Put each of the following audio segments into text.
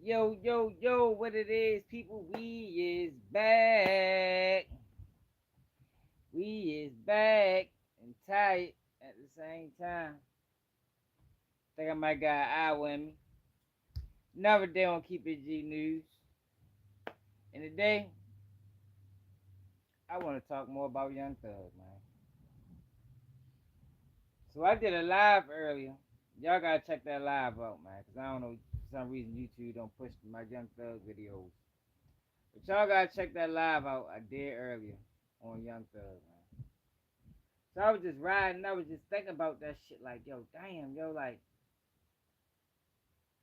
Yo, yo, yo, what it is, people? We is back. We is back and tight at the same time. Think I might got an eye with me. Another day on Keep It G News. And today, I want to talk more about Young Thug, man. So I did a live earlier. Y'all gotta check that live out, man, because I don't know, for some reason YouTube don't push my Young Thug videos. But y'all gotta check that live out I did earlier on Young Thug, man. So I was just riding, I was just thinking about that shit like, yo, damn, yo, like,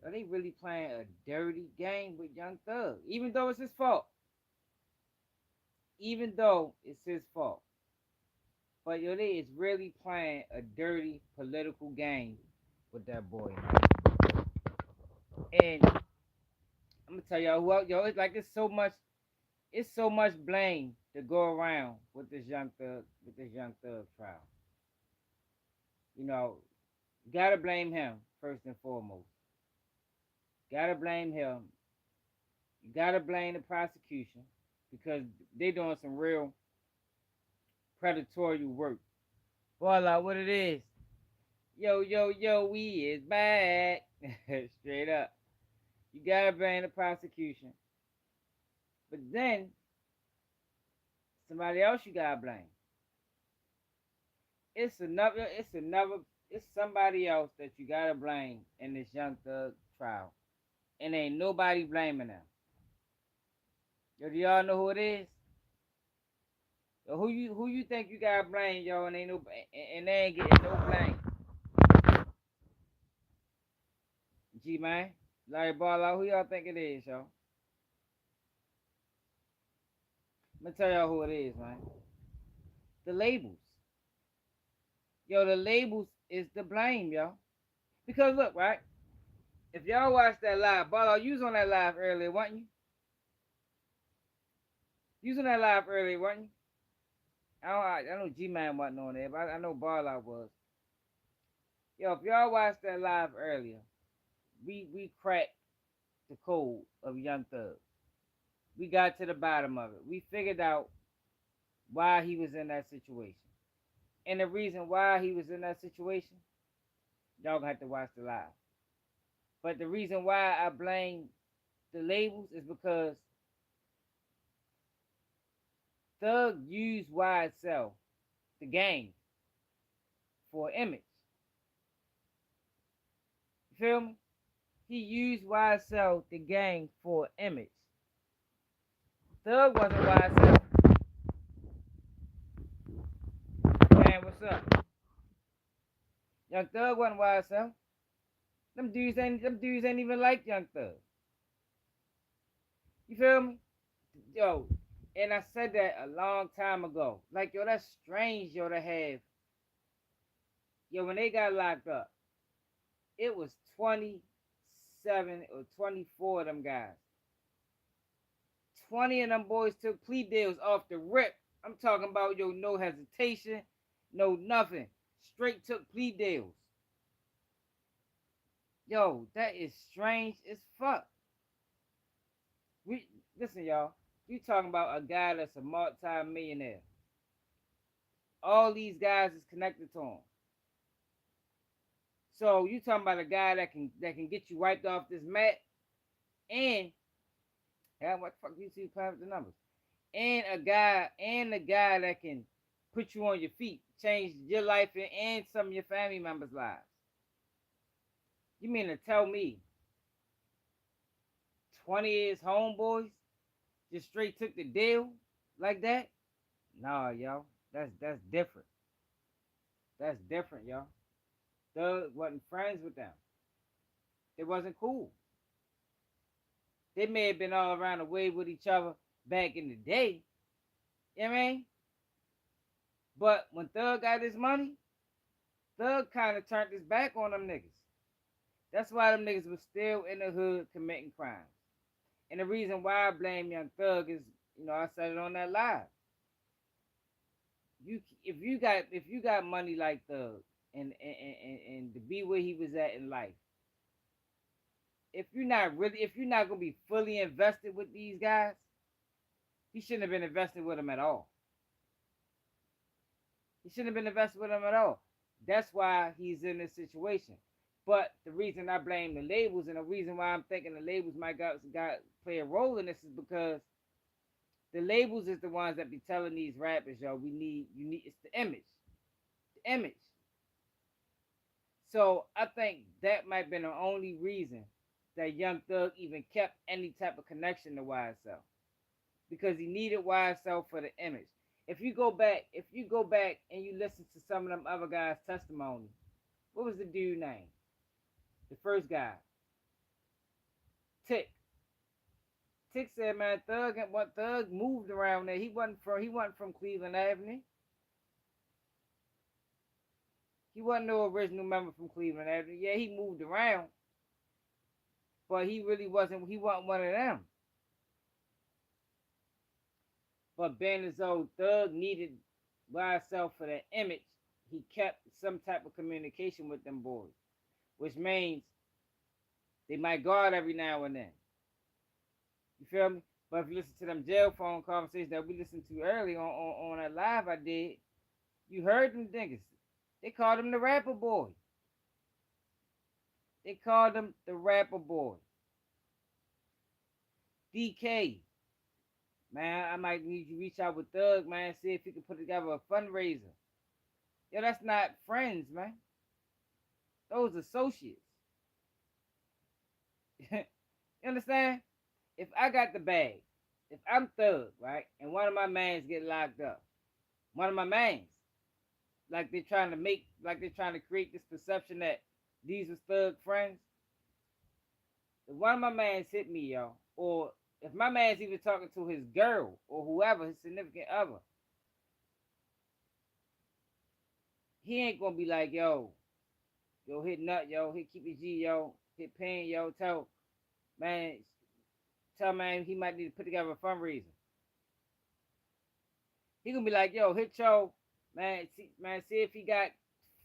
are they really playing a dirty game with Young Thug? Even though it's his fault. Even though it's his fault. But yo, they is really playing a dirty political game with that boy, man. And I'm gonna tell y'all who else, yo, it's like it's so much blame to go around with this young thug trial. You know, gotta blame him first and foremost. Gotta blame him. You gotta blame the prosecution because they doing some real predatory work. Voila, what it is. Yo, yo, yo, we is back. Straight up. You gotta blame the prosecution. But then somebody else you gotta blame. It's somebody else that you gotta blame in this young thug trial. And ain't nobody blaming them. Yo, do y'all know who it is? Yo, who you think you gotta blame, yo, and ain't no and they ain't getting no blame. G man. Larry Barlow, who y'all think it is, yo? I'm gonna tell y'all who it is, man. The labels. Yo, the labels is the blame, yo. Because look, right? If y'all watched that live, Barlow, you was on that live earlier, weren't you? You was on that live earlier, weren't you? I know G Man wasn't on there, but I know Barlow was. Yo, if y'all watched that live earlier, we cracked the code of Young Thug. We got to the bottom of it. We figured out why he was in that situation. And the reason why he was in that situation, y'all gonna have to watch the live. But the reason why I blame the labels is because Thug used YSL, the game, for image. You feel me? He used YSL, the gang, for image. Thug wasn't YSL. Man, what's up? Young Thug wasn't YSL. Them dudes ain't even like Young Thug. You feel me? Yo, and I said that a long time ago. Like, yo, that's strange, yo, to have. Yo, when they got locked up, it was 27 or 24 of them guys. 20 of them boys took plea deals off the rip. I'm talking about, yo, no hesitation, no nothing. Straight took plea deals. Yo, that is strange as fuck. We listen, y'all. We talking about a guy that's a multi-millionaire. All these guys is connected to him. So you talking about a guy that can get you wiped off this mat, and yeah, what the fuck you see playing with the numbers? And a guy that can put you on your feet, change your life and some of your family members' lives. You mean to tell me 20 years homeboys just straight took the deal like that? Nah, yo. That's different. That's different, yo. Thug wasn't friends with them. It wasn't cool. They may have been all around the way with each other back in the day. You know what I mean? But when Thug got his money, Thug kind of turned his back on them niggas. That's why them niggas was still in the hood committing crimes. And the reason why I blame Young Thug is, I said it on that live. If you got money like Thug and to be where he was at in life, if you're not gonna be fully invested with these guys, he shouldn't have been invested with them at all. He shouldn't have been invested with them at all. That's why he's in this situation. But the reason I blame the labels and the reason why I'm thinking the labels might got play a role in this is because the labels is the ones that be telling these rappers, yo, you need it's the image. The image. So I think that might have been the only reason that Young Thug even kept any type of connection to YSL. Because he needed YSL for the image. If you go back and you listen to some of them other guys' testimony, what was the dude name? The first guy. Tick. Tick said, man, Thug moved around there. He wasn't from Cleveland Avenue. He wasn't no original member from Cleveland Avenue. Yeah, he moved around. But he wasn't one of them. But being as though Thug needed YSL for that image, he kept some type of communication with them boys. Which means they might go out every now and then. You feel me? But if you listen to them jail phone conversations that we listened to early on that live I did, you heard them niggas. They called him the rapper boy. They called him the rapper boy. DK. Man, I might need you to reach out with Thug, man, see if he can put together a fundraiser. Yo, that's not friends, man. Those associates. You understand? If I got the bag, if I'm Thug, right, and one of my mans get locked up, one of my mans, like they're trying to create this perception that these was Thug friends. If one of my mans hit me, yo, or if my man's even talking to his girl or whoever, his significant other, he ain't gonna be like, yo, hit nut, yo, hit keep it G, yo, hit pain, yo, tell man he might need to put together a fundraiser. He gonna be like, yo, hit yo, man, see if he got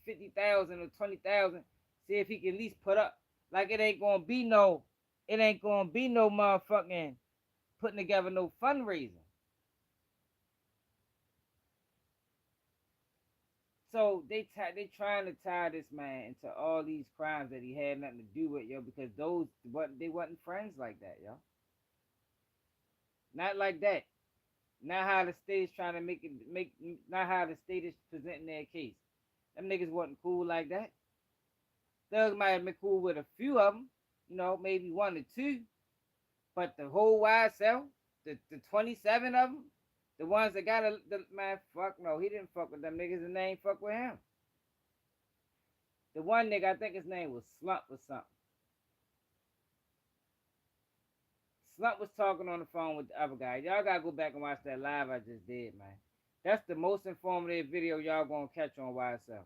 50,000 or 20,000, see if he can at least put up. Like it ain't gonna be no motherfucking putting together no fundraiser. So they trying to tie this man into all these crimes that he had nothing to do with, yo, because they wasn't friends like that, yo. Not like that. Not how the state is trying to not how the state is presenting their case. Them niggas wasn't cool like that. Thug might have been cool with a few of them, you know, maybe one or two, but the whole YSL, the 27 of them, the ones that got the man, fuck no, he didn't fuck with them niggas and they ain't fuck with him. The one nigga, I think his name was Slump or something. Slump was talking on the phone with the other guy. Y'all gotta go back and watch that live I just did, man. That's the most informative video y'all gonna catch on YSL.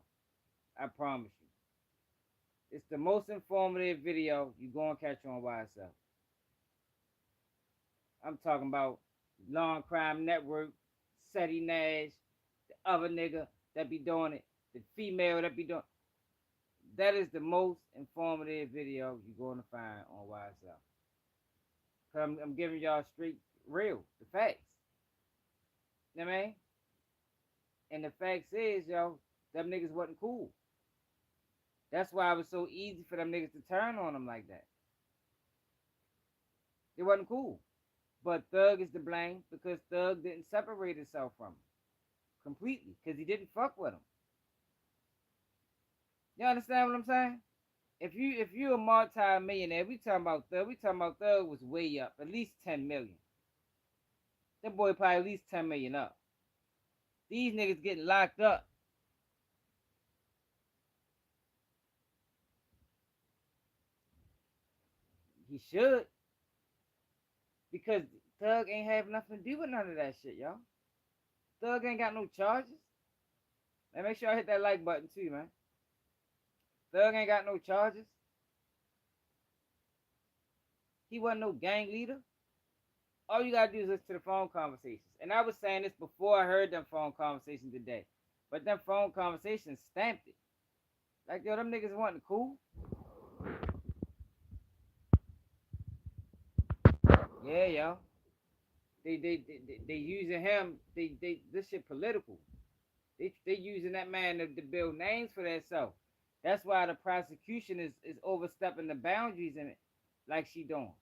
I promise you. It's the most informative video you gonna catch on YSL. I'm talking about Long Crime Network, Seti Nash, the other nigga that be doing it, the female that be doing it. That is the most informative video you're going to find on YSL. Cause I'm giving y'all straight real, the facts. You know what I mean? And the facts is, yo, them niggas wasn't cool. That's why it was so easy for them niggas to turn on them like that. They wasn't cool. But Thug is to blame because Thug didn't separate himself from him completely because he didn't fuck with him. You understand what I'm saying? If you a multi-millionaire, we talking about Thug was way up, at least 10 million. That boy probably at least 10 million up. These niggas getting locked up. He should. Because Thug ain't have nothing to do with none of that shit, y'all. Thug ain't got no charges. And make sure I hit that like button too, man. Thug ain't got no charges. He wasn't no gang leader. All you gotta do is listen to the phone conversations. And I was saying this before I heard them phone conversations today. But them phone conversations stamped it. Like, yo, them niggas wasn't cool. Yeah, yo. They using him. They this shit political. They using that man to build names for themselves. That's why the prosecution is overstepping the boundaries in it, like she doing.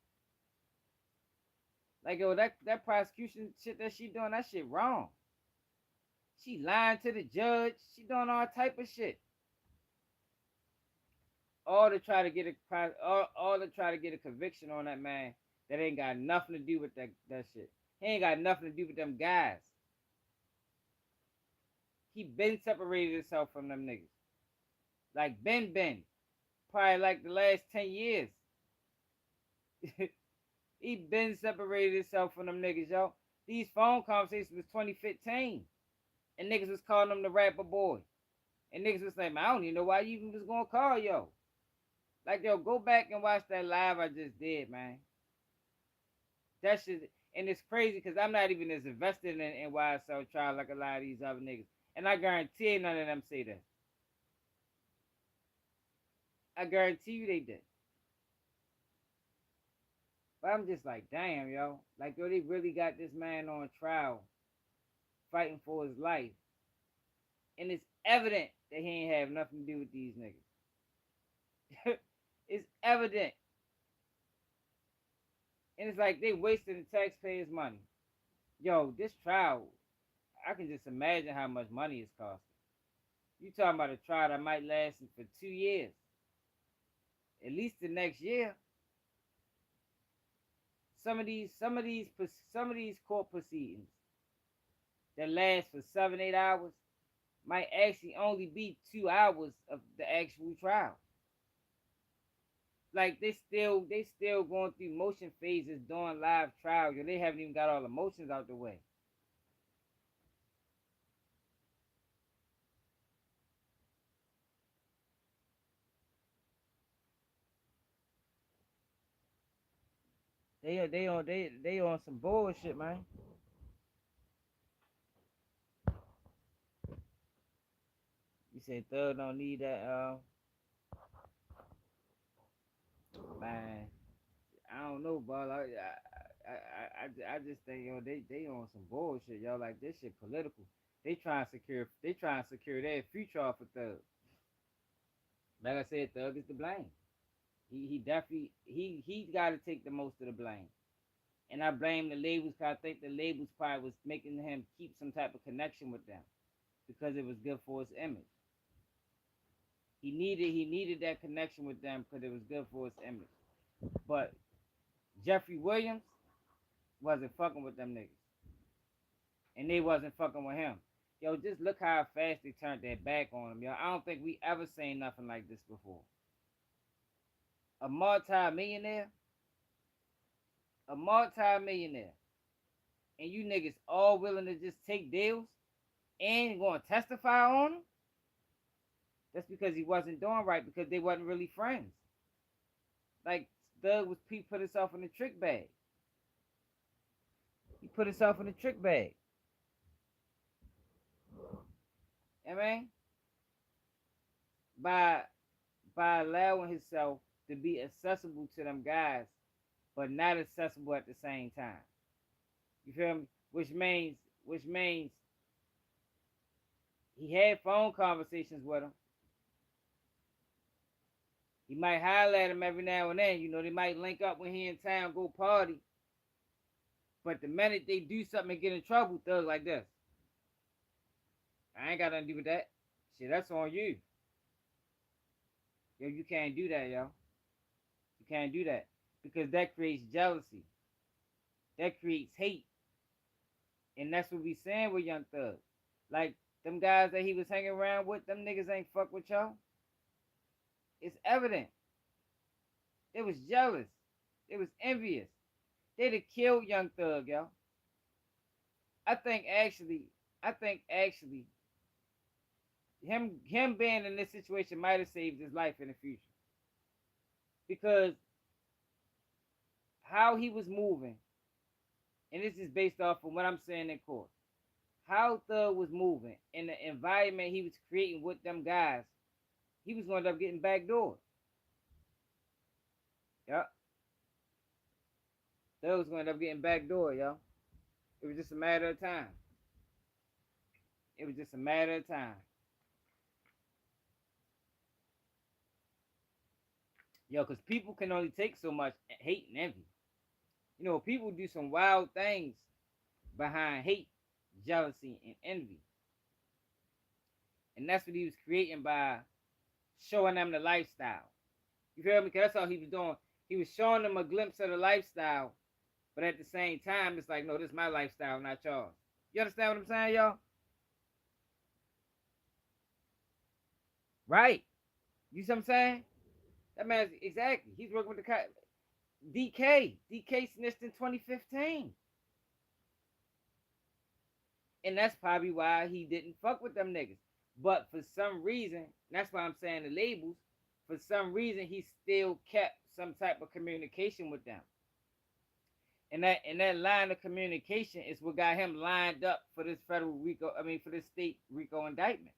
Like yo, that prosecution shit that she doing, that shit wrong. She lying to the judge. She doing all type of shit. All to try to get all to try to get a conviction on that man that ain't got nothing to do with that shit. He ain't got nothing to do with them guys. He been separated himself from them niggas. Like Ben. Probably like the last 10 years. He been separated himself from them niggas, yo. These phone conversations was 2015. And niggas was calling him the rapper boy. And niggas was like, man, I don't even know why you even was gonna call yo. Like, yo, go back and watch that live I just did, man. That shit, and it's crazy because I'm not even as invested in YSL trial like a lot of these other niggas. And I guarantee none of them say that. I guarantee you they did. But I'm just like, damn, yo. Like, yo, they really got this man on trial fighting for his life. And it's evident that he ain't have nothing to do with these niggas. It's evident. And it's like they wasting the taxpayers' money. Yo, this trial, I can just imagine how much money it's costing. You talking about a trial that might last for 2 years. At least the next year. Some of these court proceedings that last for 7-8 hours might actually only be 2 hours of the actual trial. Like they still going through motion phases during live trials. They haven't even got all the motions out the way. They on some bullshit, man. You say Thug don't need that, man. I don't know, but I just think yo they on some bullshit, yo. Like this shit political. They trying to secure their future off of Thug. Like I said, Thug is to blame. He definitely he got to take the most of the blame. And I blame the labels because I think the labels probably was making him keep some type of connection with them because it was good for his image. He needed that connection with them because it was good for his image. But Jeffrey Williams wasn't fucking with them niggas, and they wasn't fucking with him. Yo, just look how fast they turned their back on him, yo. I don't think we ever seen nothing like this before. A multi-millionaire, a multi-millionaire, and you niggas all willing to just take deals and going to testify on him? That's because he wasn't doing right because they wasn't really friends. Like Doug was Pete put himself in a trick bag. He put himself in a trick bag. I mean, by allowing himself to be accessible to them guys, but not accessible at the same time. You feel me? Which means he had phone conversations with them. He might holler at him every now and then. They might link up when he in town, go party. But the minute they do something and get in trouble, Thug like this. I ain't got nothing to do with that. Shit, that's on you. Yo, you can't do that, yo. You can't do that. Because that creates jealousy. That creates hate. And that's what we saying with Young Thug. Like, them guys that he was hanging around with, them niggas ain't fuck with y'all. It's evident. They was jealous. They was envious. They'd have killed Young Thug, yo. I think actually, him being in this situation might have saved his life in the future. Because how he was moving, and this is based off of what I'm saying in court, how Thug was moving in the environment he was creating with them guys, he was going to end up getting backdoored. Yep. Thug was gonna end up getting backdoor, yo. It was just a matter of time. It was just a matter of time. Yo, because people can only take so much hate and envy. You know, people do some wild things behind hate, jealousy, and envy. And that's what he was creating by showing them the lifestyle. You feel me? Because that's all he was doing. He was showing them a glimpse of the lifestyle, but at the same time, it's like, no, this is my lifestyle, not yours. You understand what I'm saying, y'all? Right. You see what I'm saying? That man's exactly. He's working with the DK. DK snitched in 2015. And that's probably why he didn't fuck with them niggas. But for some reason, that's why I'm saying the labels, for some reason he still kept some type of communication with them. And that line of communication is what got him lined up for this federal RICO, for this state RICO indictment.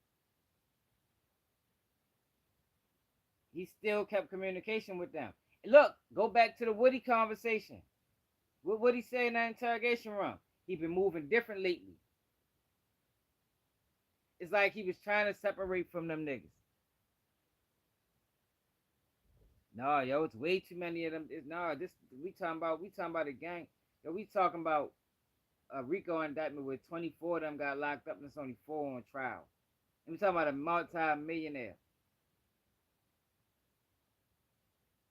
He still kept communication with them. Look, go back to the Woody conversation. What Woody say in that interrogation room? He been moving different lately. It's like he was trying to separate from them niggas. No, yo, it's way too many of them. This we talking about a gang. Yo, we talking about a RICO indictment where 24 of them got locked up and it's only 4 on trial. And we talking about a multi-millionaire.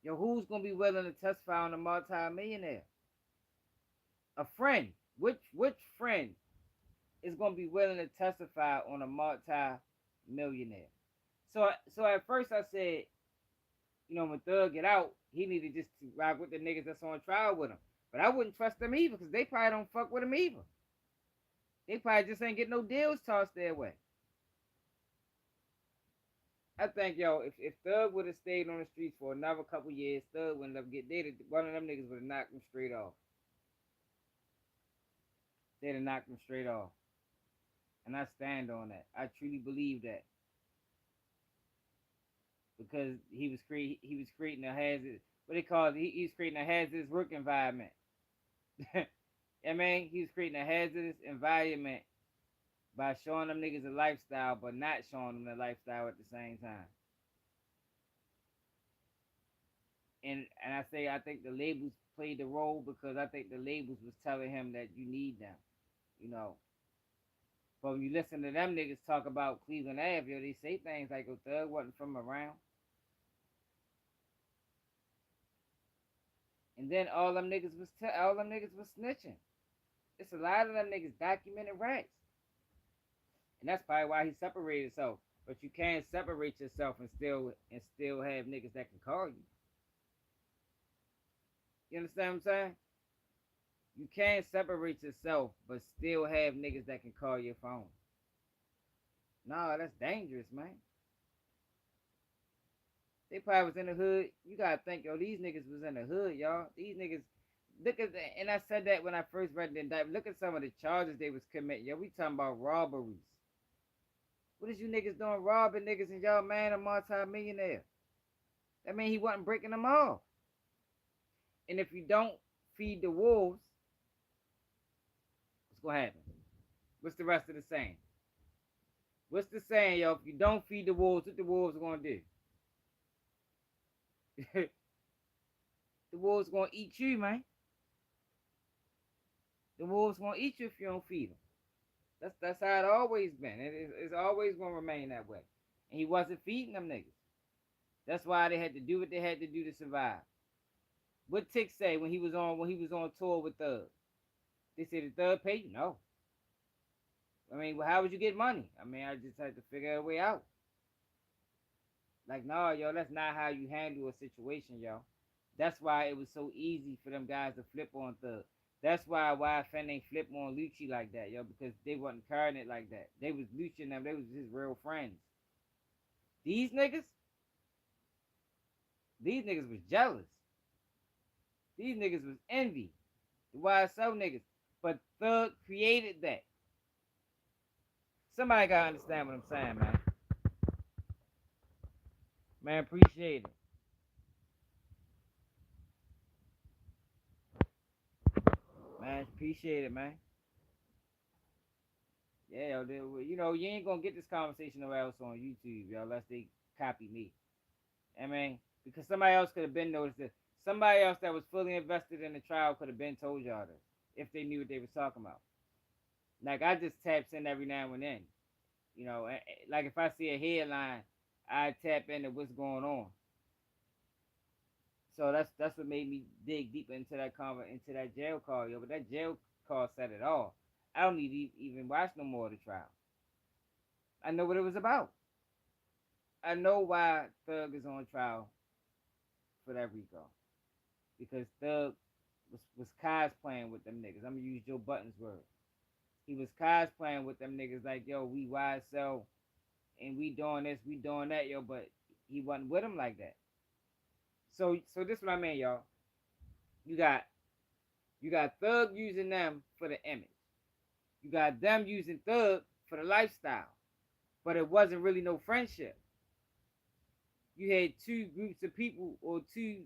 Yo, who's gonna be willing to testify on a multi-millionaire? A friend. Which friend is gonna be willing to testify on a multi-millionaire? So at first I said, you know, when Thug get out, he needed just to rock with the niggas that's on trial with him. But I wouldn't trust them either because they probably don't fuck with him either. They probably just ain't get no deals tossed their way. I think, yo, if Thug would have stayed on the streets for another couple years, Thug wouldn't have one of them niggas would have knocked him straight off. They'd have knocked him straight off. And I stand on that. I truly believe that. Because he was creating a hazard. What they call it? He was creating a hazardous work environment. I mean, he was creating a hazardous environment by showing them niggas a lifestyle, but not showing them the lifestyle at the same time. And I think the labels played the role because I think the labels was telling him that you need them, you know. But when you listen to them niggas talk about Cleveland Ave, yo, they say things like, "Oh, Thug wasn't from around." And then all them niggas was snitching. It's a lot of them niggas documented rats. And that's probably why he separated himself. But you can't separate yourself and still have niggas that can call you. You understand what I'm saying? You can't separate yourself but still have niggas that can call your phone. No, that's dangerous, man. They probably was in the hood. You gotta think, yo, these niggas was in the hood, y'all. These niggas, look at that. And I said that when I first read the indictment. Look at some of the charges they was committing. Yo, we talking about robberies. What is you niggas doing robbing niggas and y'all man a multi-millionaire? That mean he wasn't breaking them off. And if you don't feed the wolves, what's gonna happen? What's the rest of the saying? What's the saying, yo? If you don't feed the wolves, what the wolves are gonna do? The wolves gonna eat you, man. The wolves gonna eat you if you don't feed them. That's how it always been. It's always gonna remain that way. And he wasn't feeding them niggas. That's why they had to do what they had to do to survive. What Tick say when he was on tour with Thug? They said the Thug paid you? No. I mean, well, how would you get money? I mean, I just had to figure a way out. Like, no, yo, that's not how you handle a situation, yo. That's why it was so easy for them guys to flip on Thug. That's why YFN ain't flip on Lucci like that, yo, because they wasn't carrying it like that. They was Lucci and them, they was his real friends. These niggas was jealous. These niggas was envy. The YSL niggas. But Thug created that. Somebody gotta understand what I'm saying, man. Man, appreciate it. Appreciate it, man. Yeah, you know, you ain't gonna get this conversation nowhere else on YouTube, yo, unless they copy me. I mean, because somebody else could have been noticed it. Somebody else that was fully invested in the trial could have been told y'all this if they knew what they was talking about. Like I just taps in every now and then, you know. Like if I see a headline, I tap into what's going on. So that's what made me dig deeper into into that jail call, yo. But that jail call said it all. I don't need to even watch no more of the trial. I know what it was about. I know why Thug is on trial for that Rico. Because Thug was cosplaying with them niggas. I'm gonna use Joe Button's word. He was cosplaying with them niggas like, yo, we YSL and we doing this, we doing that, yo, but he wasn't with them like that. So this is what I mean, y'all. You got you got Thug using them for the image. You got them using Thug for the lifestyle. But it wasn't really no friendship. You had two groups of people or two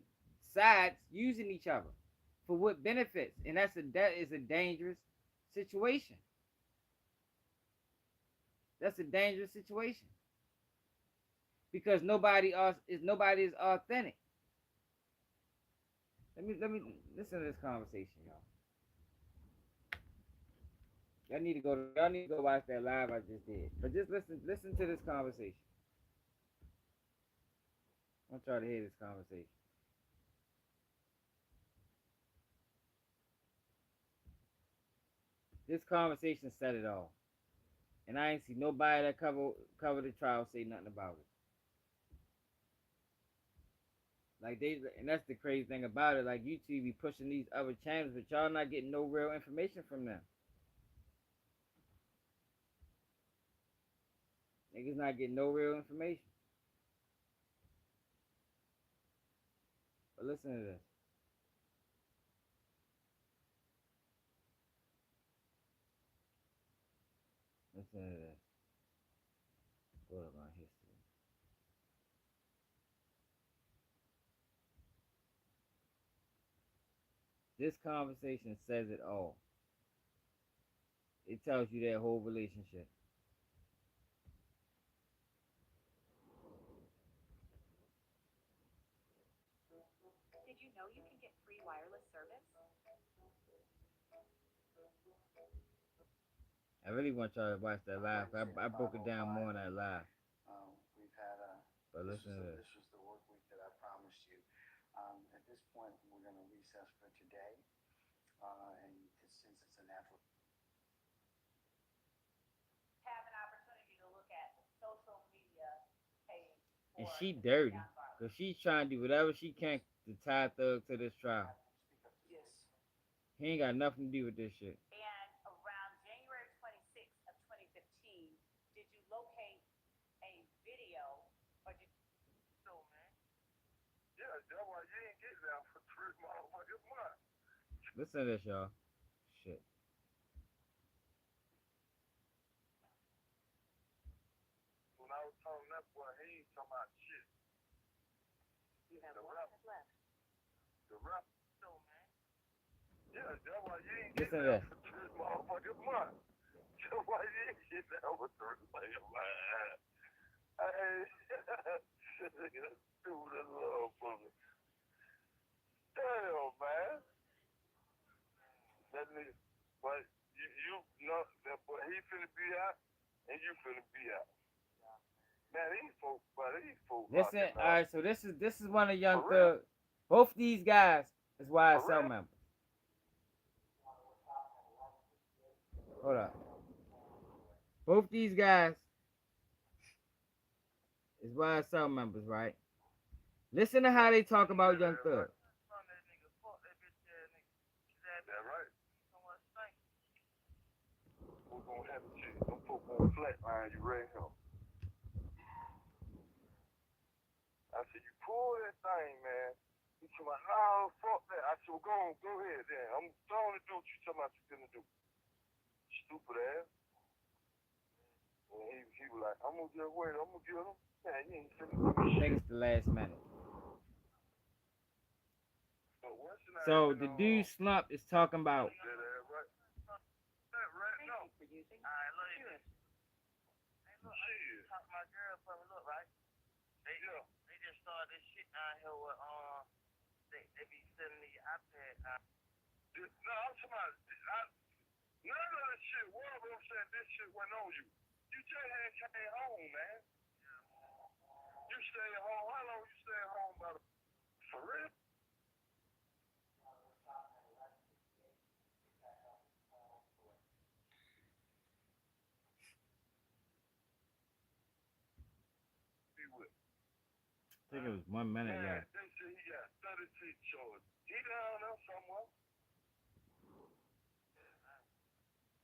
sides using each other for what benefits, and that is a dangerous situation. That's a dangerous situation because nobody is authentic. Let me listen to this conversation, y'all. Y'all need to go watch that live I just did. But just listen to this conversation. I want y'all to hear this conversation. This conversation said it all. And I ain't see nobody that cover the trial say nothing about it. Like and that's the crazy thing about it. Like YouTube be pushing these other channels, but y'all not getting no real information from them. Niggas not getting no real information. But listen to this. Listen to this. What about history? This conversation says it all. It tells you that whole relationship. Did you know you can get free wireless service? I really want y'all to watch that live. I broke it down more on that live. We've had a. But listen to this. This was the work week that I promised you. At this point, we're going to recess for today, and since it's an effort. Have an opportunity to look at the social media page And for she Leon dirty. Barber. Because she's trying to do whatever she can to tie Thug to this trial. Yes. He ain't got nothing to do with this shit. And around January 26th of 2015, did you locate a video or did you know, man? Yeah, that's why you ain't getting out for 3 motherfucking months. Listen to this, y'all. Shit. When I was telling that boy, he ain't talking about shit. You have The 1 rap, minute left. the rap. So, man. Yeah, that's why you ain't Listen getting to out this. for 3 motherfucking months. That's why you ain't getting out for 3 motherfucking months. Hey, stupid as motherfucker. Damn, man. That nigga, but you know that boy, he finna be out, and you finna be out. Man, these folks Listen, fucking up. alright, so this is one of Young For real. Thug. Both these guys is For YSL real. members. Hold up. Both these guys is YSL members, right? Listen to how they talk about Young Thug. That right. What's gonna happen to you? Them folks gonna flatline you right here. I said, you pull that thing, man. He told me, no, fuck that. I said, well, go ahead then. I'm going to do what you talking about you gonna do. Stupid ass. And he was like, I'm gonna just wait, I'm gonna get him. Man, you ain't finna do I think shit. it's the last minute. So what's the So the dude Slump is talking about That ass right. Alright, look, hey, look, I talked to my girl for me, look, right? They just started this shit down here with, they be selling the iPad. No, I'm talking about, none of this shit, one of them said this shit went on you. You just had came home, man. You stay at home, how long you stay at home, brother? For real? Be with. I think it was 1 minute, yeah. They said he got 36 charges. He down there somewhere.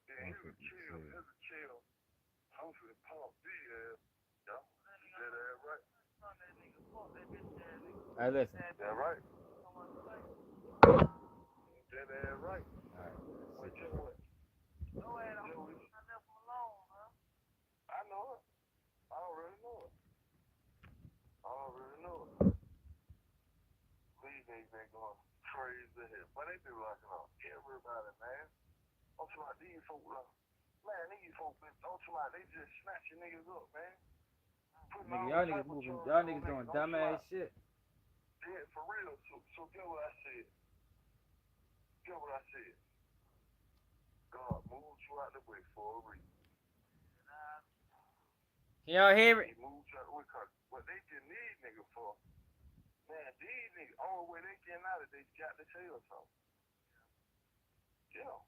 Yeah, he was killed. He was killed. I'm finna pop B-ass. Yeah, that ass right. Alright, listen. That right. That ass right. Alright. What you what? No, I left him alone, huh? I know it. I already know it. I already know it. These niggas been going crazy here. But they be rocking on everybody, man. I'm talking about these folks, man, these folks, I'm talking about they just snatching niggas up, man. Nigga, y'all niggas moving, y'all niggas doing dumbass shit. Yeah, for real. So get what I said. Get what I said. God moved you out the way for a reason. Can y'all hear it? He moved you out the way because what they getting these niggas for, man, these niggas, only way they getting out of it, they got to tell something. Yeah.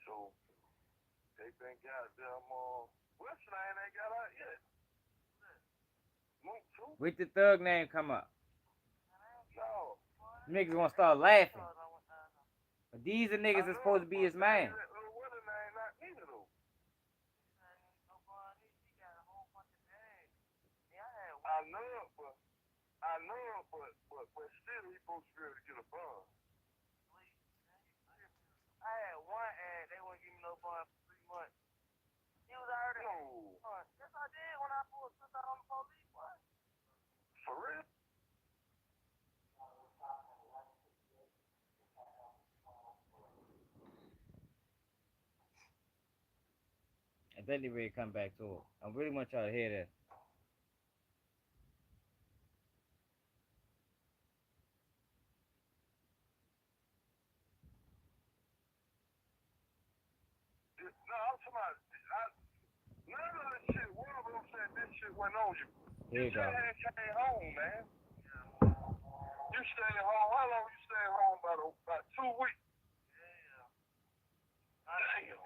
So, they been goddamn, what's the name they got out yet? Move too? Wait the thug name come up. No. Niggas gonna start laughing. But these are niggas that's supposed to be his man. What the name not neither though? I know it, but still he supposed to be able to get a bond. I had one ad, they wouldn't give me no bond for 3 months. He was already no. Yes, I did when I pulled stuff out on the police, what? For real? I bet they ready to come back to it. I really want y'all to hear this. No, I'm talking about, none of this shit, one of them said this shit went on you. Here you go. You came home, man. You stayed home, how long you stayed home? About 2 weeks. Yeah. Damn.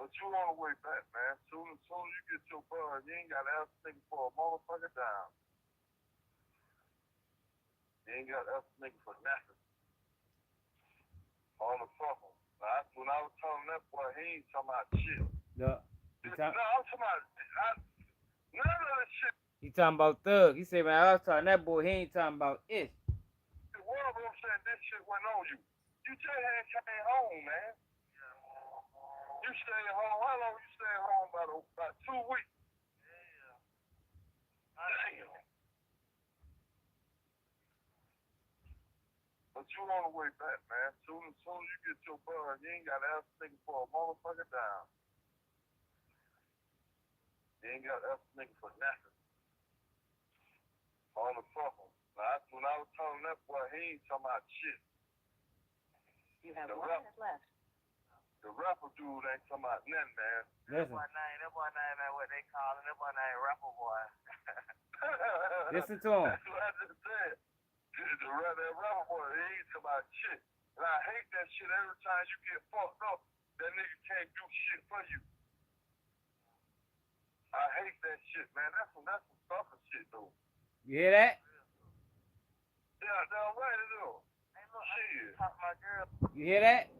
But you on the way back, man. Soon as you get your buzz, you ain't got to ask a nigga for a motherfucker down. You ain't got to ask a nigga for nothing. On the phone. When I was telling that boy, he ain't talking about shit. No, I'm talking about, none of this shit. He talking about thug. He said, man, I was talking that boy, he ain't talking about it. One of them said this shit went on you. You just had came home, man. You stayed home. How long you stayed home? About 2 weeks. Yeah. Damn. But you on the way back, man. Soon as you get your buzz, you ain't got to ask a nigga for a motherfucker down. You ain't got to ask a nigga for nothing. On the phone. When I was telling that boy, he ain't talking about shit. You have 1 minute left. The rapper dude ain't talking about nothing, man. Listen. That boy name ain't what they call him. That boy name rapper boy. Listen to him. That's what I just said. That rapper boy, he ain't talking about shit. And I hate that shit every time you get fucked up. That nigga can't do shit for you. I hate that shit, man. That's some sucker shit, though. You hear that? Yeah, damn right it is. Hey, look, shit. My girl. You hear that?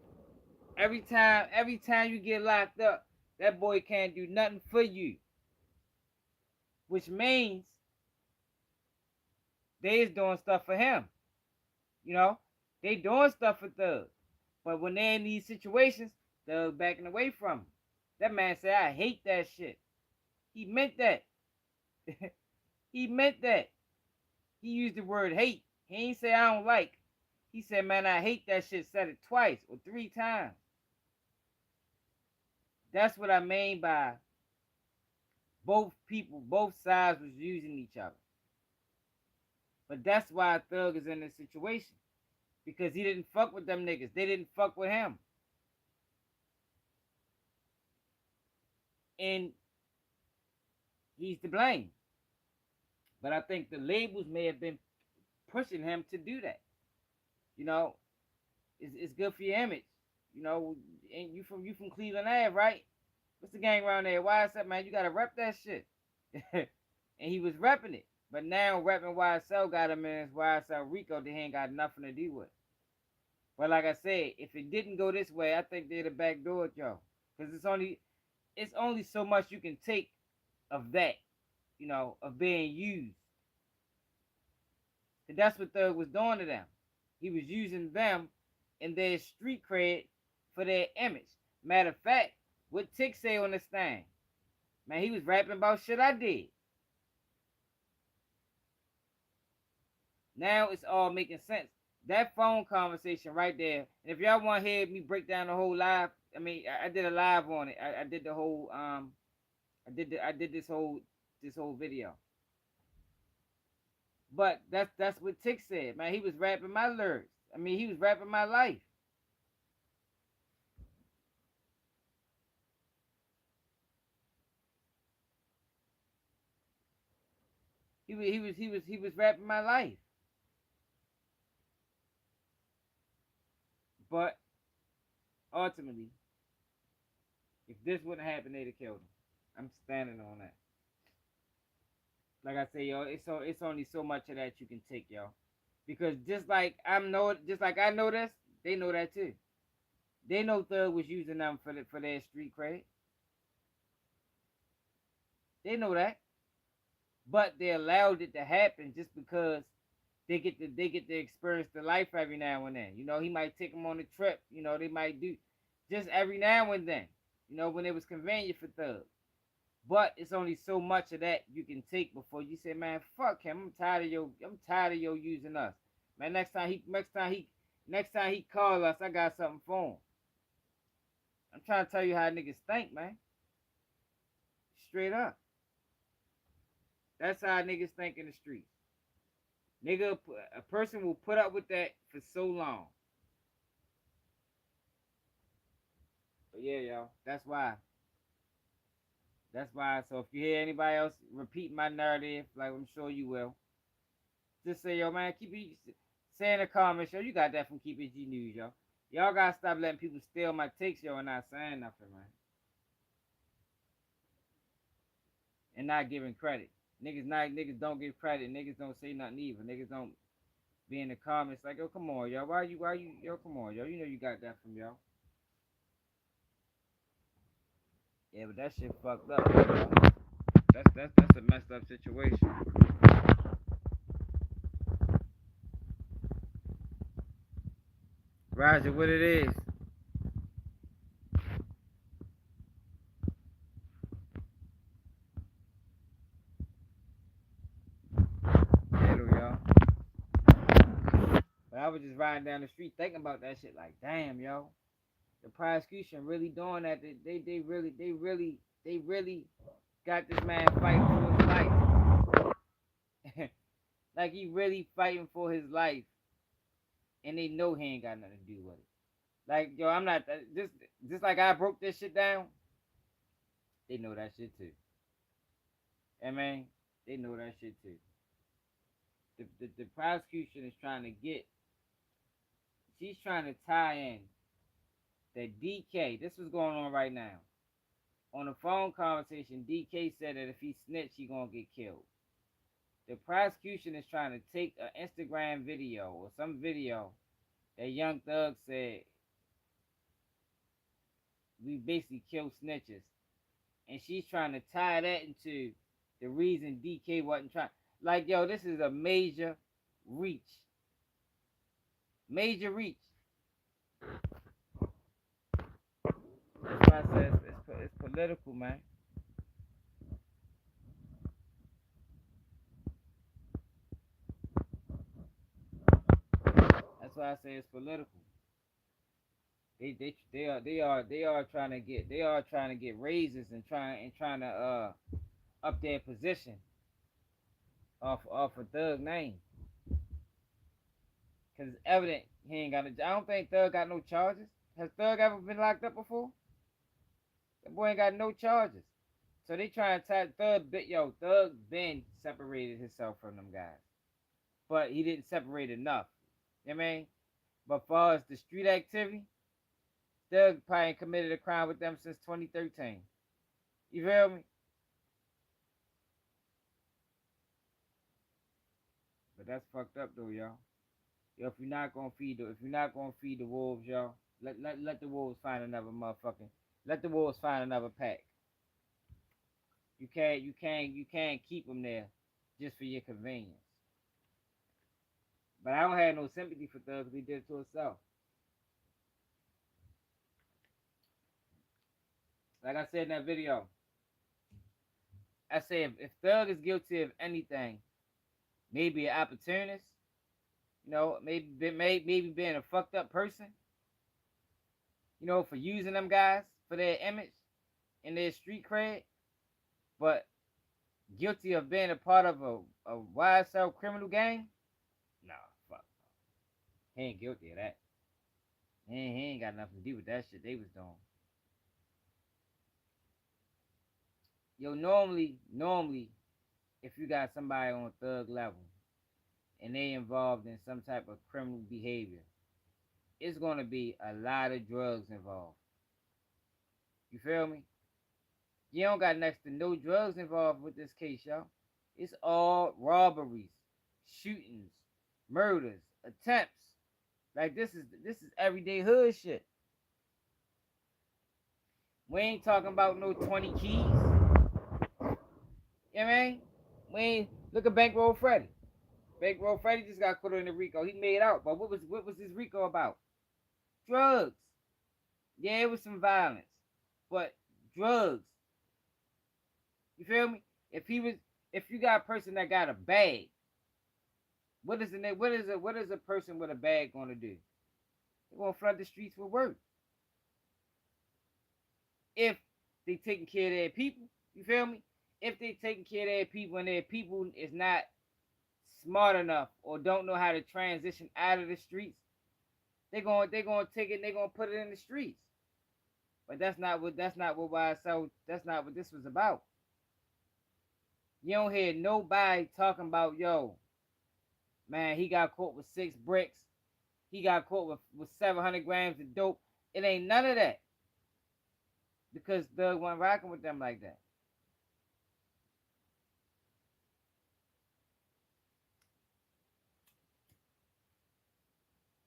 Every time you get locked up, that boy can't do nothing for you. Which means they is doing stuff for him. You know? They doing stuff for Thug. But when they're in these situations, they're backing away from him. That man said, I hate that shit. He meant that. He meant that. He used the word hate. He ain't say I don't like. He said, man, I hate that shit. Said it twice or 3 times. That's what I mean by both people, both sides was using each other. But that's why Thug is in this situation. Because he didn't fuck with them niggas. They didn't fuck with him. And he's to blame. But I think the labels may have been pushing him to do that. You know, it's good for your image. You know, and you from Cleveland Ave, right? What's the gang around there? YSL, man, you gotta rep that shit. And he was repping it. But now repping YSL got him in his YSL Rico that he ain't got nothing to do with. But like I said, if it didn't go this way, I think they'd have backdoored y'all. Because it's only so much you can take of that, you know, of being used. And that's what Thug was doing to them. He was using them and their street cred for their image. Matter of fact, what Tick say on this thing? Man, he was rapping about shit I did. Now it's all making sense. That phone conversation right there. And if y'all want to hear me break down the whole live, I mean, I did a live on it. I did the whole I did this whole video. But that's what Tick said, man. He was rapping my lyrics. I mean, he was rapping my life. He was rapping my life. But ultimately, if this wouldn't happen, they'd have killed him. I'm standing on that. Like I say, yo, it's only so much of that you can take, yo. Because just like I know this, they know that too. They know Thug was using them for their street cred. They know that. But they allowed it to happen just because they get to experience the life every now and then. You know, he might take them on a trip. You know, they might do just every now and then. You know, when it was convenient for Thug. But it's only so much of that you can take before you say, man, fuck him. I'm tired of yo using us. Man, next time he call us, I got something for him. I'm trying to tell you how niggas think, man. Straight up. That's how niggas think in the streets. Nigga, a person will put up with that for so long. But yeah, y'all. That's why. That's why. So if you hear anybody else repeat my narrative, like I'm sure you will, just say, yo, man, say in the comments, yo, you got that from Keep It G News, yo. Y'all gotta stop letting people steal my takes, yo, and not saying nothing, man. And not giving credit. Niggas don't give credit. Niggas don't say nothing either. Niggas don't be in the comments like, yo, come on, yo. Why you, yo, come on, yo. You know you got that from yo. Yeah, but that shit fucked up, yo. That's a messed up situation. Roger, what it is. Y'all. But I was just riding down the street thinking about that shit like, damn, yo. The prosecution really doing that. They really got this man fighting for his life. Like he really fighting for his life. And they know he ain't got nothing to do with it. Like, yo, I'm not just like I broke this shit down. They know that shit too. I mean, they know that shit too. The prosecution is trying to she's trying to tie in that DK, this was going on right now. On a phone conversation, DK said that if he snitched, he gonna get killed. The prosecution is trying to take an Instagram video or some video that Young Thug said we basically kill snitches. And she's trying to tie that into the reason DK wasn't trying. Like, yo, this is a major reach. Major reach. That's why I said it's political, man. That's why I say it's political. They are trying to get raises and trying to up their position off a Thug name. Cause it's evident he ain't got a. I don't think Thug got no charges. Has Thug ever been locked up before? That boy ain't got no charges. So they trying to tie Thug. Thug been separated himself from them guys, but he didn't separate enough. You know what I mean? But far as the street activity, Thug probably ain't committed a crime with them since 2013. You feel me? But that's fucked up though, y'all. Yo, if you're not gonna feed the wolves, y'all, let the wolves find another motherfucking. Let the wolves find another pack. You can't keep them there just for your convenience. But I don't have no sympathy for Thug because he did it to himself. Like I said in that video, I say if Thug is guilty of anything, maybe an opportunist, maybe being a fucked up person, for using them guys for their image and their street cred, but guilty of being a part of a YSL criminal gang, nah, fuck. He ain't guilty of that. He ain't got nothing to do with that shit they was doing. Yo, normally, if you got somebody on Thug level and they involved in some type of criminal behavior, it's gonna be a lot of drugs involved. You feel me? You don't got next to no drugs involved with this case, y'all. It's all robberies, shootings, murders, attempts. Like this is everyday hood shit. We ain't talking about no 20 keys. You know what I mean? We ain't look at Bankroll Freddy. Bankroll Freddy just got put in the RICO. He made out. But what was his RICO about? Drugs. Yeah, it was some violence. But drugs. You feel me? If you got a person that got a bag, what is a person with a bag gonna do? They're gonna flood the streets with work. If they taking care of their people, you feel me? If they taking care of their people and their people is not smart enough or don't know how to transition out of the streets, they're gonna take it and they're gonna put it in the streets. But that's not what this was about. You don't hear nobody talking about, yo, man, he got caught with 6 bricks. He got caught with 700 grams of dope. It ain't none of that. Because Doug wasn't rocking with them like that.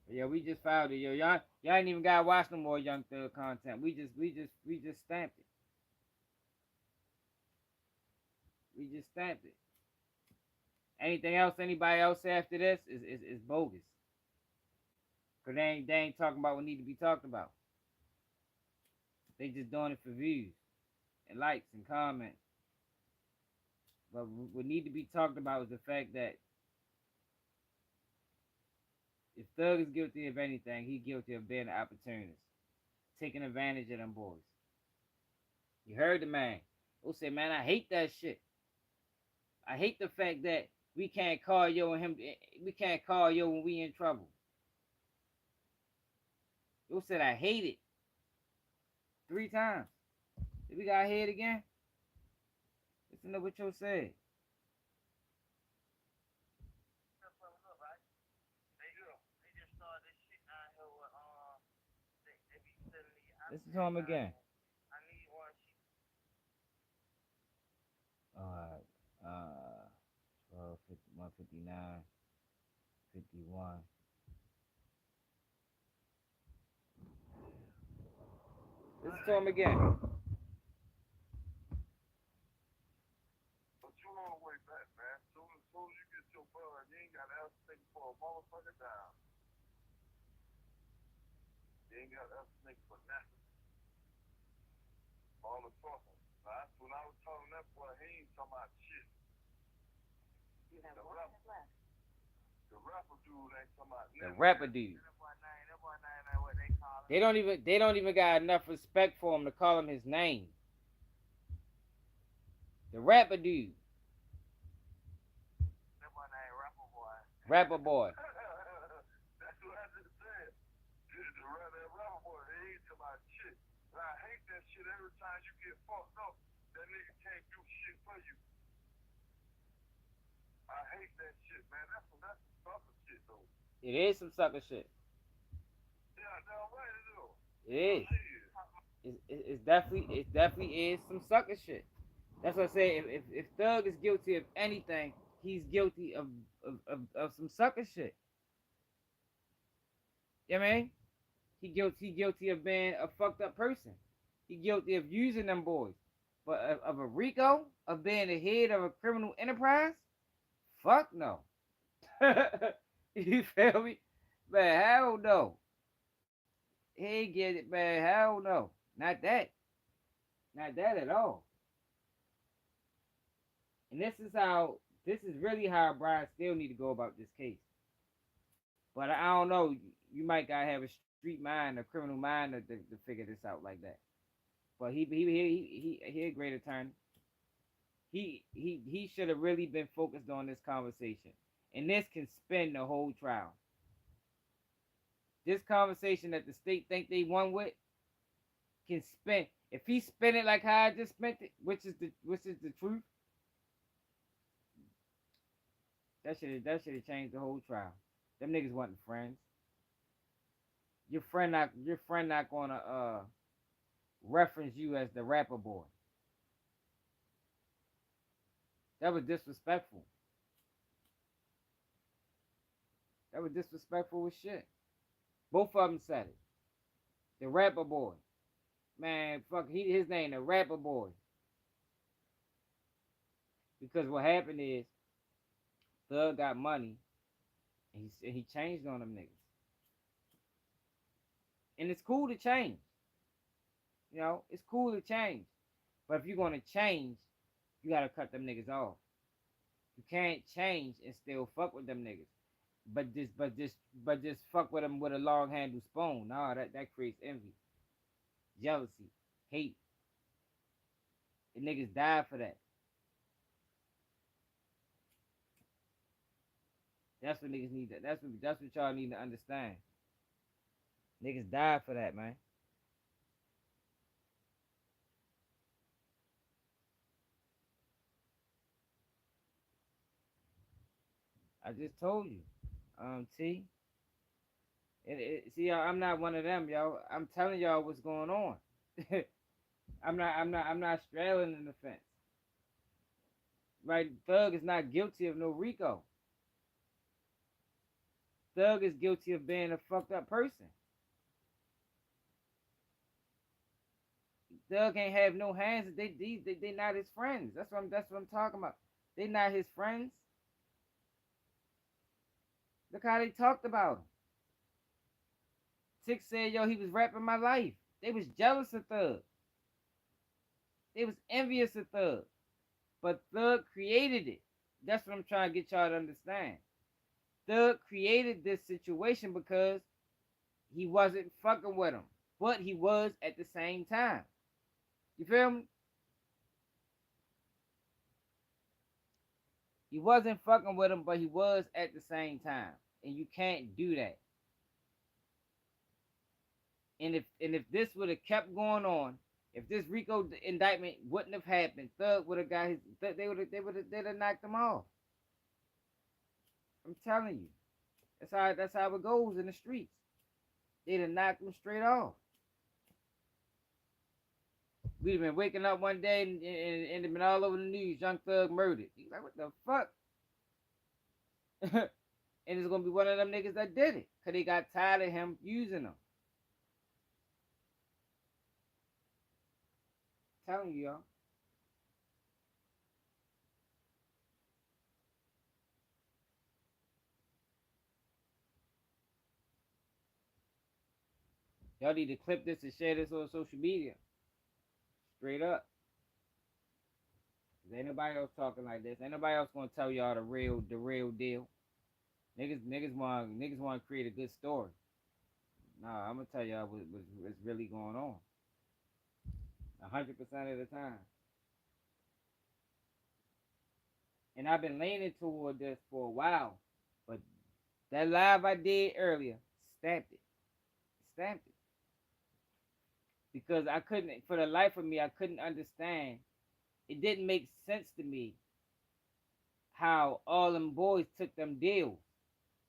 But yeah, we just filed it, yo. Y'all ain't even gotta watch no more Young Thug content. We just stamped it. We just stamped it. Anything else anybody else say after this is bogus. Cause they ain't talking about what need to be talked about. They just doing it for views and likes and comments. But what need to be talked about is the fact that if Thug is guilty of anything, he's guilty of being an opportunist, taking advantage of them boys. You heard the man. Who said, man, I hate that shit. I hate the fact that we can't call yo and him. We can't call yo when we in trouble. Yo said I hate it 3 times. Did we got hear it again? Listen to what yo said. Listen to him again. Alright. 12, 51, 59, 51. Listen to him again. But you on the way back, man. Soon as you get your bud, you ain't got to ask nigga for a motherfucker down. You ain't got to ask nigga for nothing. All the talking. When I was telling that boy, he ain't talking about shit. You have 1 minute left. The rapper dude ain't talking about The nothing. rapper dude. That boy name ain't what they call him. They don't even got enough respect for him to call him his name. The rapper dude. That boy name Rapper Boy. Rapper boy. That's what I just said. That rapper boy, he ain't talking about shit. And I hate that shit every time you get fucked up. That nigga can't do shit for you. I hate that shit, man. That's some sucker shit, though. It is some sucker shit. Yeah, damn right it is. It is. Shit. It definitely is some sucker shit. That's what I say. If Thug is guilty of anything, he's guilty of some sucker shit. You know what I mean? He guilty of being a fucked up person. He guilty of using them boys. But of a RICO, of being the head of a criminal enterprise, fuck no. You feel me? Man, hell no. He ain't get it, man. Hell no. Not that. Not that at all. And this is really how Brian still need to go about this case. But I don't know. You might gotta have a street mind, a criminal mind to figure this out like that. But he a great attorney. He should have really been focused on this conversation. And this can spin the whole trial. This conversation that the state think they won with can spin. If he spin it like how I just spent it, which is the truth, that should have changed the whole trial. Them niggas wasn't friends. Your friend not gonna reference you as the rapper boy. That was disrespectful. That was disrespectful as shit. Both of them said it. The rapper boy. Man, fuck, his name, the rapper boy. Because what happened is, Thug got money, and he changed on them niggas. And it's cool to change. You know, it's cool to change. But if you're gonna change, you gotta cut them niggas off. You can't change and still fuck with them niggas. But just fuck with them with a long handled spoon. Nah, that creates envy, jealousy, hate. The niggas die for that. That's what niggas need. That's what y'all need to understand. Niggas die for that, man. I just told you, T. See, I'm not one of them, yo. I'm telling y'all what's going on. I'm not straddling in the fence. Right? Thug is not guilty of no RICO. Thug is guilty of being a fucked up person. Thug ain't have no hands. They not his friends. That's what I'm talking about. They not his friends. Look how they talked about him. Tick said, yo, he was rapping my life. They was jealous of Thug. They was envious of Thug. But Thug created it. That's what I'm trying to get y'all to understand. Thug created this situation because he wasn't fucking with him. But he was at the same time. You feel me? He wasn't fucking with him, but he was at the same time. And you can't do that. And if this would have kept going on, if this RICO indictment wouldn't have happened, Thug would have got his. They'd have knocked him off. I'm telling you, that's how it goes in the streets. They'd have knocked him straight off. We'd have been waking up one day and it'd been all over the news. Young Thug murdered. You like, what the fuck? And it's gonna be one of them niggas that did it, cause they got tired of him using them. Telling you, y'all. Y'all need to clip this and share this on social media. Straight up. Ain't nobody else talking like this. Ain't nobody else gonna tell y'all the real deal. Niggas want to create a good story. Nah, I'm gonna tell y'all what's really going on. 100% of the time. And I've been leaning toward this for a while, but that live I did earlier stamped it. Stamped it. Because I couldn't, for the life of me, I couldn't understand. It didn't make sense to me how all them boys took them deals.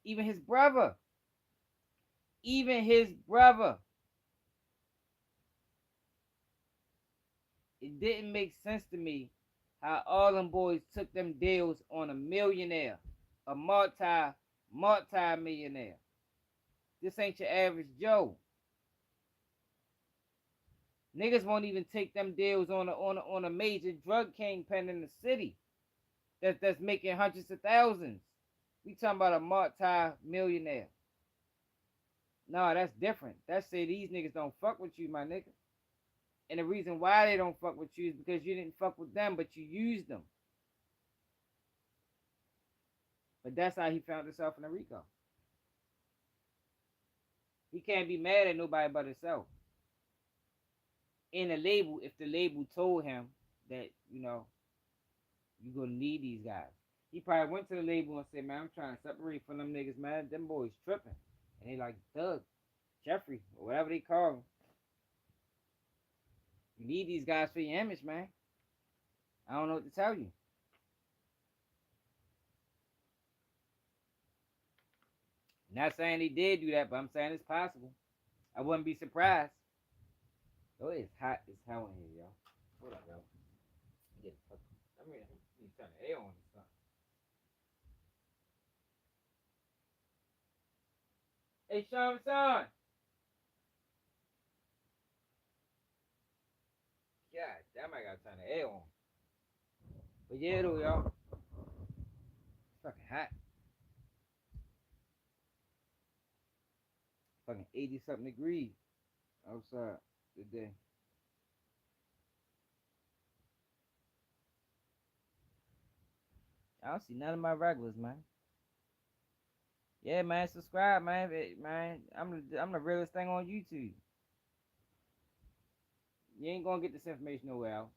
Even his brother. Even his brother. It didn't make sense to me how all them boys took them deals on a millionaire, a multi millionaire. This ain't your average Joe. Niggas won't even take them deals on a major drug kingpin in the city that's making hundreds of thousands. We talking about a multi-millionaire. No, that's different. That say these niggas don't fuck with you, my nigga. And the reason why they don't fuck with you is because you didn't fuck with them, but you used them. But that's how he found himself in the Rico. He can't be mad at nobody but himself. In the label, if the label told him that, you're gonna need these guys. He probably went to the label and said, man, I'm trying to separate from them niggas, man. Them boys tripping. And they like, Doug, Jeffrey, or whatever they call him. You need these guys for your image, man. I don't know what to tell you. Not saying he did do that, but I'm saying it's possible. I wouldn't be surprised. Oh, it's hot as hell in here, y'all. Hold up, y'all. I mean, you turn the air on or something. Hey, Sean, son. God damn, I gotta turn the air on. But yeah, though, y'all. It's fucking hot. Fucking 80 something degrees outside today. I don't see none of my regulars, man. Yeah, man, subscribe, man. Man, I'm the realest thing on YouTube. You ain't gonna get this information nowhere else.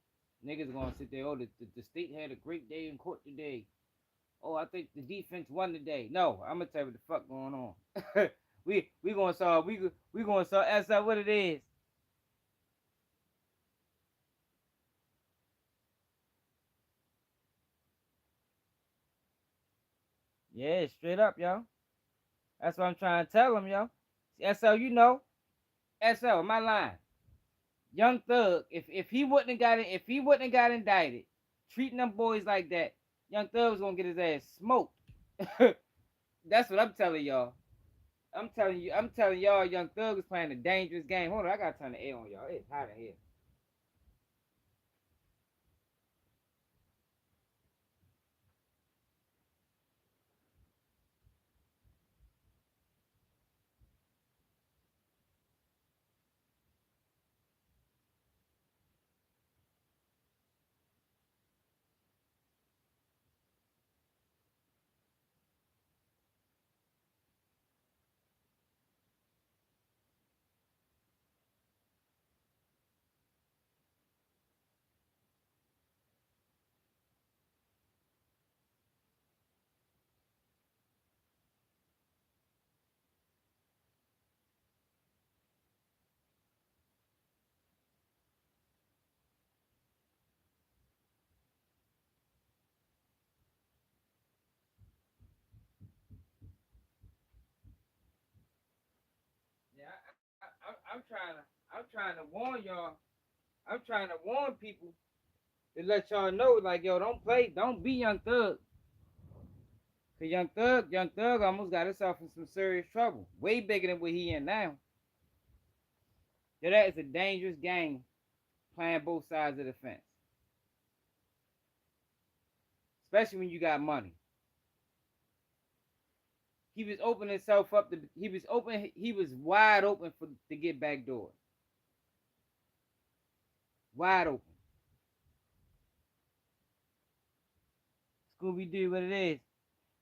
Niggas gonna sit there. Oh, the state had a great day in court today. Oh, I think the defense won today. No, I'm gonna tell you what the fuck going on. we gonna solve. We gonna solve. That's not what it is. Yeah, straight up, yo. That's what I'm trying to tell them, yo. SL, SL, my line. Young Thug, if he wouldn't have got it, if he wouldn't have got indicted, treating them boys like that, Young Thug was gonna get his ass smoked. That's what I'm telling y'all. I'm telling y'all, Young Thug is playing a dangerous game. Hold on, I gotta turn the air on, y'all. It's hot in here. Yeah, I'm trying to warn y'all. I'm trying to warn people to let y'all know, like, yo, don't be Young Thug. Cause Young Thug almost got himself in some serious trouble. Way bigger than what he in now. Yeah, that is a dangerous game playing both sides of the fence. Especially when you got money. He was opening himself up he was wide open to get Backdoor. Wide open. Scooby Doo what it is.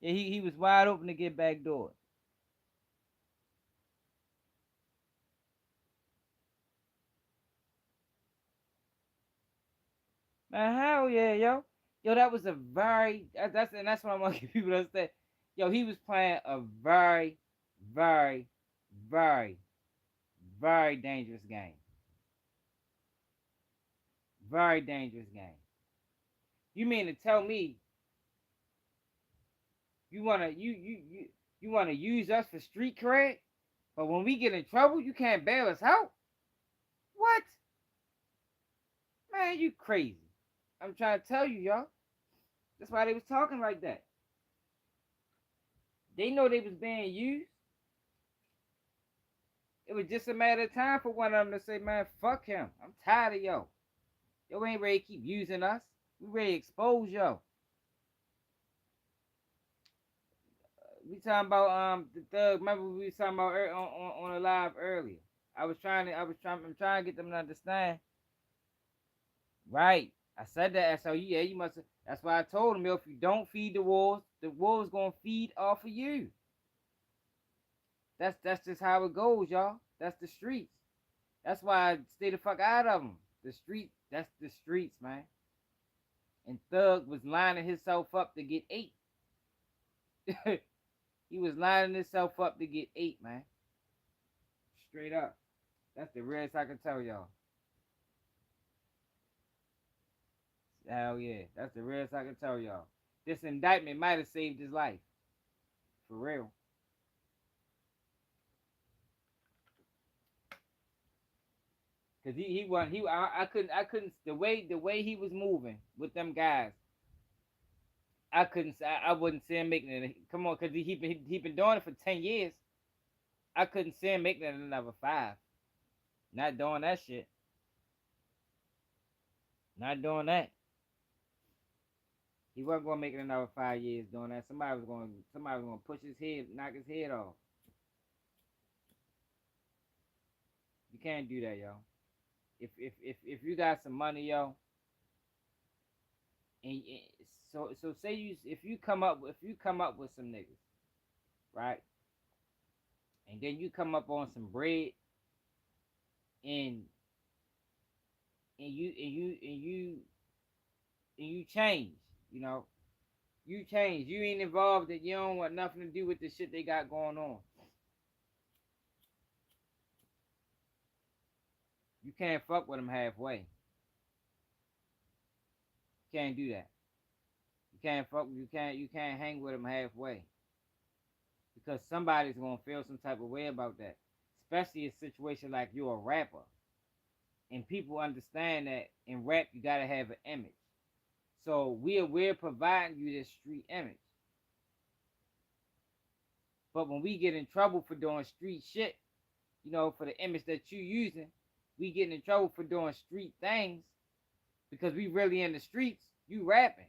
Yeah, he was wide open to get backdoored. Man, hell yeah, yo. Yo, that was a very that's what I want to get people to understand. Yo, he was playing a very, very, very, very dangerous game. Very dangerous game. You mean to tell me you wanna use us for street cred, but when we get in trouble, you can't bail us out? What? Man, you crazy. I'm trying to tell you, y'all. That's why they was talking like that. They know they was being used. It was just a matter of time for one of them to say, man, fuck him. I'm tired of yo. Yo ain't ready to keep using us. We ready to expose yo. We talking about the thug. Remember we was talking about on the live earlier. I'm trying to get them to understand. Right. I said that. So yeah, you must. That's why I told him, yo, if you don't feed the wolves gonna feed off of you. That's just how it goes, y'all. That's the streets. That's why I stay the fuck out of them. The street. That's the streets, man. And Thug was lining himself up to get 8. He was lining himself up to get 8, man. Straight up. That's the realest I can tell y'all. Hell yeah. That's the realest I can tell y'all. This indictment might have saved his life. For real. Cause he wasn't I couldn't the way he was moving with them guys. I wouldn't see him making it. Come on, cause he been doing it for 10 years. I couldn't see him making it another 5. Not doing that shit. Not doing that. He wasn't gonna make it another 5 years doing that. Somebody was gonna push his head, knock his head off. You can't do that, yo. If you got some money, yo, and so say you if you come up with some niggas, right, and then you come up on some bread, and you change, you know, you change. You ain't involved. That you don't want nothing to do with the shit they got going on. You can't fuck with them halfway. You can't do that. You can't hang with them halfway. Because somebody's gonna feel some type of way about that. Especially a situation like you're a rapper. And people understand that in rap you gotta have an image. So we're providing you this street image. But when we get in trouble for doing street shit, you know, for the image that you using, we getting in trouble for doing street things because we really in the streets, you rapping.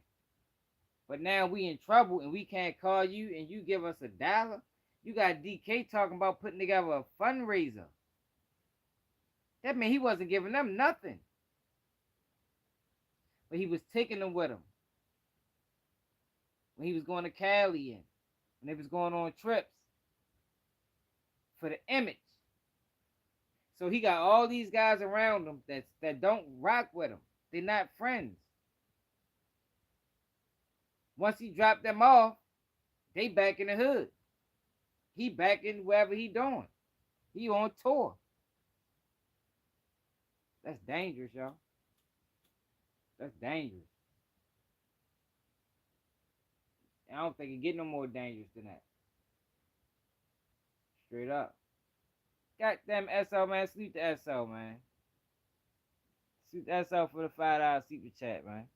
But now we in trouble and we can't call you and you give us $1. You got DK talking about putting together a fundraiser. That means he wasn't giving them nothing. But he was taking them with him. When he was going to Cali and when they was going on trips. For the image. So he got all these guys around him that don't rock with him. They're not friends. Once he dropped them off, they back in the hood. He back in wherever he doing. He on tour. That's dangerous, y'all. That's dangerous. I don't think it get no more dangerous than that. Straight up. Goddamn SL, man. Sleep the SL, man. Sleep the SL for the $5 super chat, man.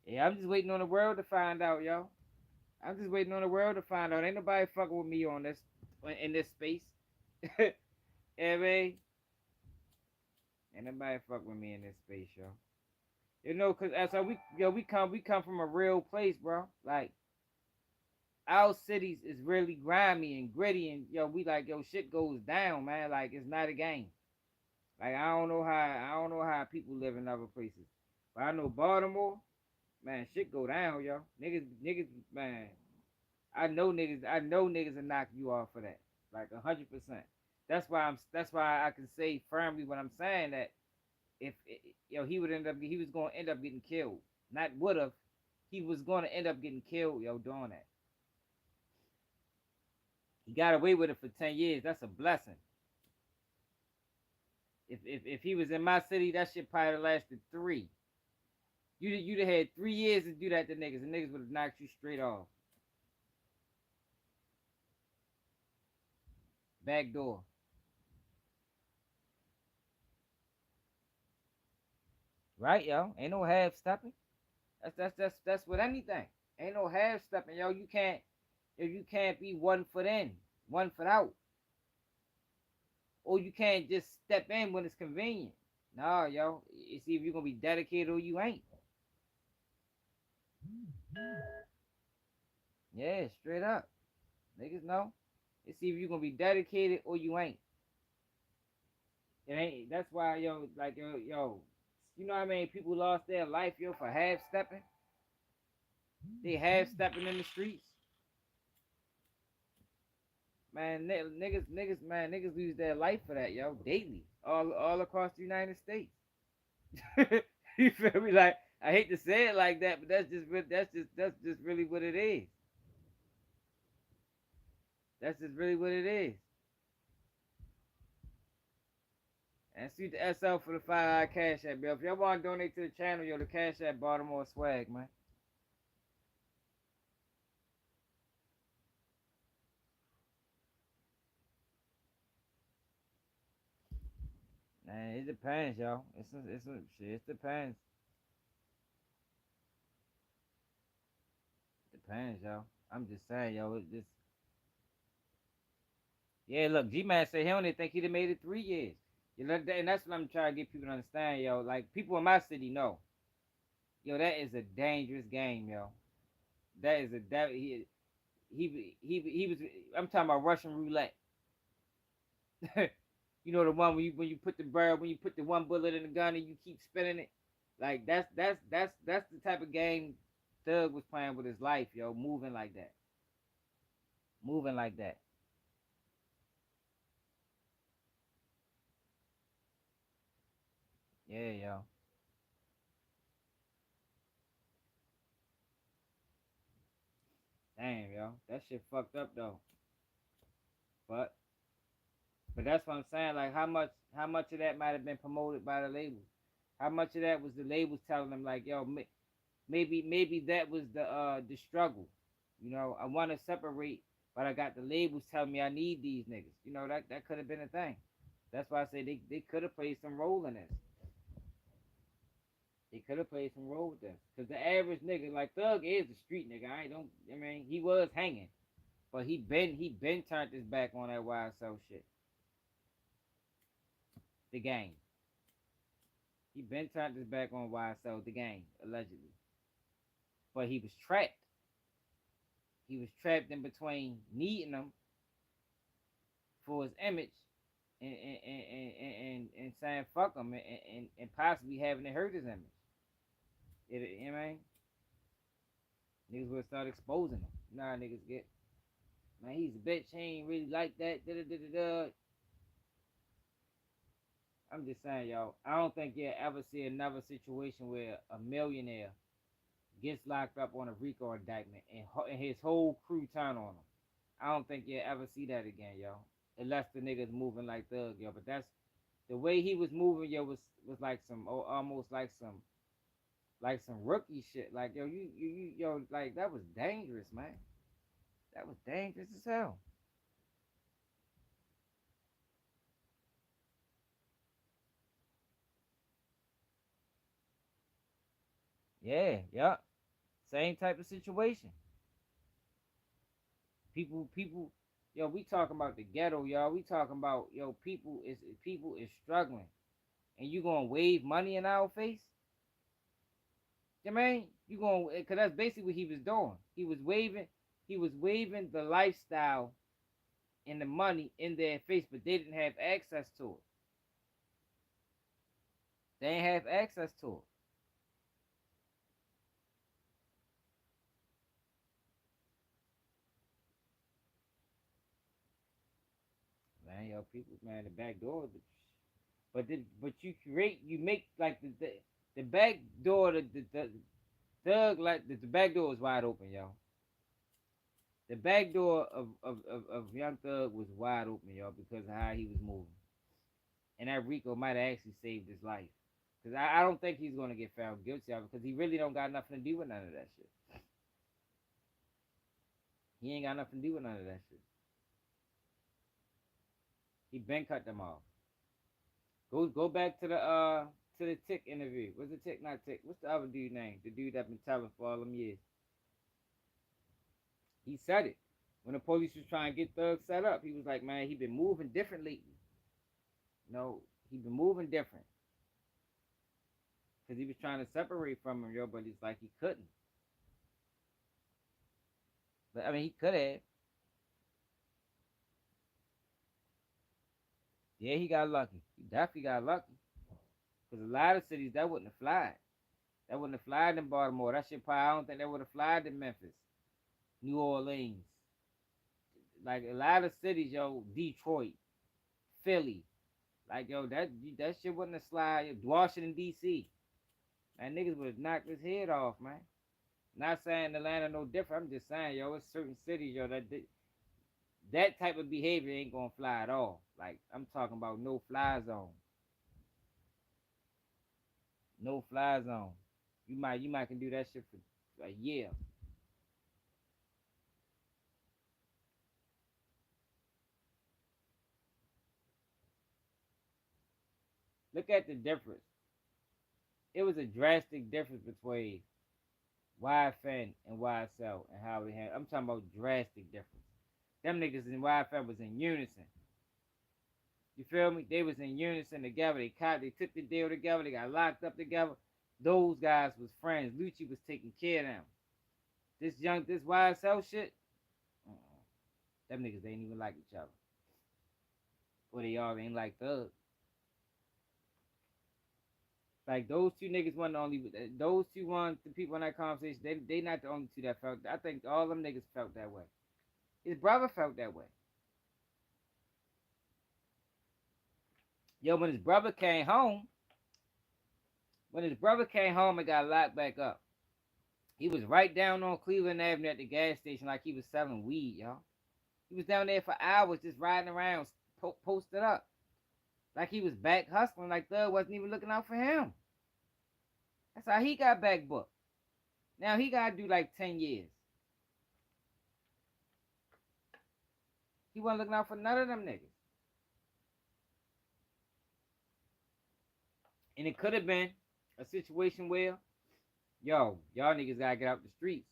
Yeah, I'm just waiting on the world to find out, yo. I'm just waiting on the world to find out. Ain't nobody fucking with me on this in this space. Yeah, man. Ain't nobody fuck with me in this space, yo. You know, cause as we come from a real place, bro. Like our cities is really grimy and gritty, and yo, we like yo, shit goes down, man. Like it's not a game. Like I don't know how people live in other places, but I know Baltimore, man, shit go down, yo. Niggas, man. I know niggas will knock you off for that, like 100%. That's why I can say firmly what I'm saying that if yo he was gonna end up getting killed, not would have, he was gonna end up getting killed, yo, doing that. He got away with it for 10 years. That's a blessing. If he was in my city, that shit probably lasted 3. You'd have had 3 years to do that to niggas, and niggas would have knocked you straight off. Backdoor. Right, yo. Ain't no half stepping. That's with anything. Ain't no half stepping, yo. You can't be 1 foot in, 1 foot out. Or you can't just step in when it's convenient. Nah, yo. It's either you're gonna be dedicated or you ain't. Yeah, straight up. Niggas know. It's either you're gonna be dedicated or you ain't. It ain't that's why, yo, like yo, you know what I mean? People lost their life, yo, for half stepping. They half stepping in the streets. Man, niggas lose their life for that, yo, daily, all across the United States. You feel me? Like I hate to say it like that, but that's just really what it is. That's just really what it is. And shoot the SL for the $5 cash app, yo. If y'all want to donate to the channel, yo, the cash app Baltimore swag, man. Man, it depends, yo. It's a shit. It depends. Depends, yo. I'm just saying, yo. It just yeah. Look, G-Man said he only think he'd have made it 3 years. You know, and that's what I'm trying to get people to understand, yo. Like people in my city know, yo, that is a dangerous game, yo. That is a that he was. I'm talking about Russian roulette. You know the one when you put the barrel when you put the one bullet in the gun and you keep spinning it. Like that's the type of game Thug was playing with his life, yo. Moving like that. Moving like that. Yeah, yo. Damn, yo. That shit fucked up though. But but that's what I'm saying. Like how much of that might have been promoted by the labels? How much of that was the labels telling them like, yo, maybe that was the struggle. You know, I want to separate, but I got the labels telling me I need these niggas. You know, that could have been a thing. That's why I say they could have played some role in this. They could have played some role with this. Cause the average nigga like Thug is a street nigga. I mean he was hanging, but he been turned his back on that YSL shit. The game. He been turned his back on YSL the game allegedly, but he was trapped. He was trapped in between needing them for his image and saying fuck him and possibly having it hurt his image. You know what I mean? Niggas would start exposing him. Nah, niggas get, man, he's a bitch. He ain't really like that. Da, da, da, da, da. I'm just saying, y'all. I don't think you'll ever see another situation where a millionaire gets locked up on a RICO indictment and his whole crew turn on him. I don't think you'll ever see that again, yo. Unless the nigga's moving like Thug, yo. But that's the way he was moving, yo. Was like some almost like some rookie shit. Like yo, yo, like that was dangerous, man. That was dangerous as hell. Yeah, yeah. Same type of situation. People, yo, we talking about the ghetto, y'all. We talking about yo, people is struggling, and you gonna wave money in our face? You mean you gonna? Cause that's basically what he was doing. He was waving the lifestyle and the money in their face, but they didn't have access to it. They ain't have access to it. Man, yo, people, man, the back door. But you make like the back door, the thug, like the back door was wide open, yo. The back door of Young Thug was wide open, yo, because of how he was moving. And that Rico might have actually saved his life. Because I don't think he's going to get found guilty of it, because he really don't got nothing to do with none of that shit. He ain't got nothing to do with none of that shit. He been cut them off. Go back to the Tick interview. What's the Tick? Not Tick. What's the other dude name? The dude that been telling for all them years. He said it. When the police was trying to get Thug set up, he was like, man, he been moving different lately. No, he been moving different. Because he was trying to separate from him, yo, but it's like he couldn't. But, I mean, he could have. Yeah, he got lucky. He definitely got lucky. Because a lot of cities, that wouldn't have flied. That wouldn't have flied in Baltimore. That shit probably, I don't think that would have flied in Memphis, New Orleans. Like, a lot of cities, yo, Detroit, Philly. Like, yo, that shit wouldn't have slide. Washington, D.C. Man, niggas would have knocked his head off, man. Not saying Atlanta no different. I'm just saying, yo, it's certain cities, yo, that type of behavior ain't gonna fly at all. Like, I'm talking about no fly zone. No fly zone. You might can do that shit for a year. Look at the difference. It was a drastic difference between YFN and YSL and how they had. I'm talking about drastic difference. Them niggas in YFN was in unison. You feel me? They was in unison together. They took the deal together. They got locked up together. Those guys was friends. Lucci was taking care of them. This YSL shit, them niggas ain't even like each other. Or they all ain't like Thug. Like those two niggas wasn't the only. Those two ones, the people in that conversation, they not the only two that felt. I think all them niggas felt that way. His brother felt that way. Yo, when his brother came home, and got locked back up, he was right down on Cleveland Avenue at the gas station like he was selling weed, y'all. He was down there for hours just riding around, posted up. Like he was back hustling, like Thug wasn't even looking out for him. That's how he got back booked. Now he gotta do like 10 years. He wasn't looking out for none of them niggas. And it could have been a situation where, yo, y'all niggas gotta get out the streets.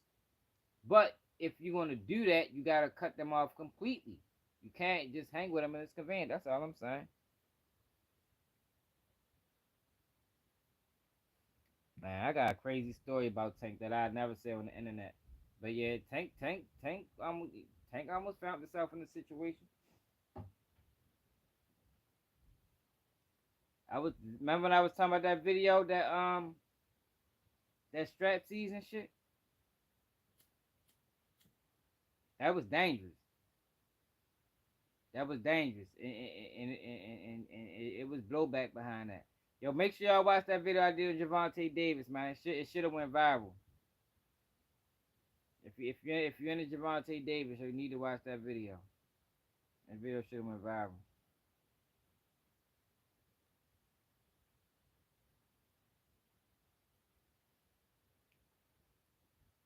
But if you're gonna do that, you gotta cut them off completely. You can't just hang with them and it's convenient. That's all I'm saying. Man, I got a crazy story about Tank that I never said on the internet. But yeah, Tank almost found himself in a situation. I was remember when I was talking about that video that strap season shit. That was dangerous. That was dangerous, and it was blowback behind that. Yo, make sure y'all watch that video I did with Javante Davis, man. It should have went viral. If you're into Javante Davis, you need to watch that video. That video should have went viral.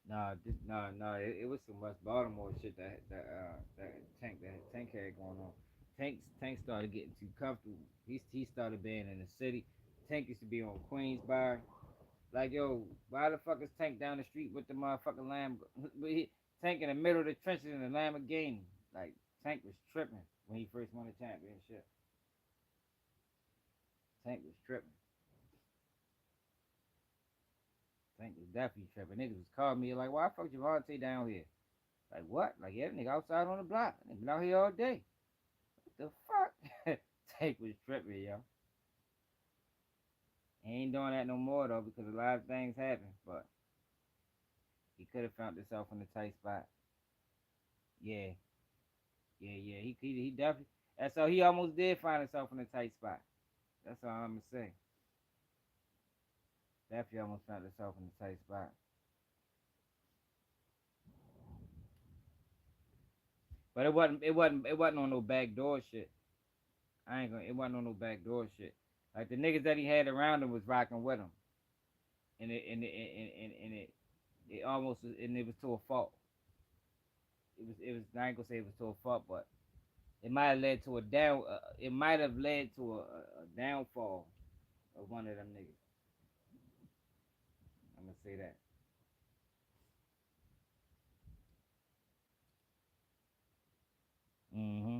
No. It was some West Baltimore shit that Tank had going on. Tank started getting too comfortable. He started being in the city. Tank used to be on Queensbar. Like, yo, why the fuck is Tank down the street with the motherfucking Lamb? Tank in the middle of the trenches in the Lamborghini. Like, Tank was tripping when he first won the championship. Tank was tripping. Tank was definitely tripping. Niggas was calling me like, why the fuck Javante down here? Like, what? Like, yeah, nigga outside on the block. Nigga been out here all day. What the fuck? Tank was tripping, yo. He ain't doing that no more though because a lot of things happen. But he could have found himself in a tight spot. Yeah, yeah. He definitely. And so he almost did find himself in a tight spot. That's all I'm gonna say. Definitely almost found himself in a tight spot. But it wasn't on no backdoor shit. I ain't gonna. It wasn't on no backdoor shit. Like the niggas that he had around him was rocking with him, and it almost and it was to a fault. It was. I ain't gonna say it was to a fault, but it might have led to a down. It might have led to a downfall of one of them niggas. I'm gonna say that. Mm-hmm.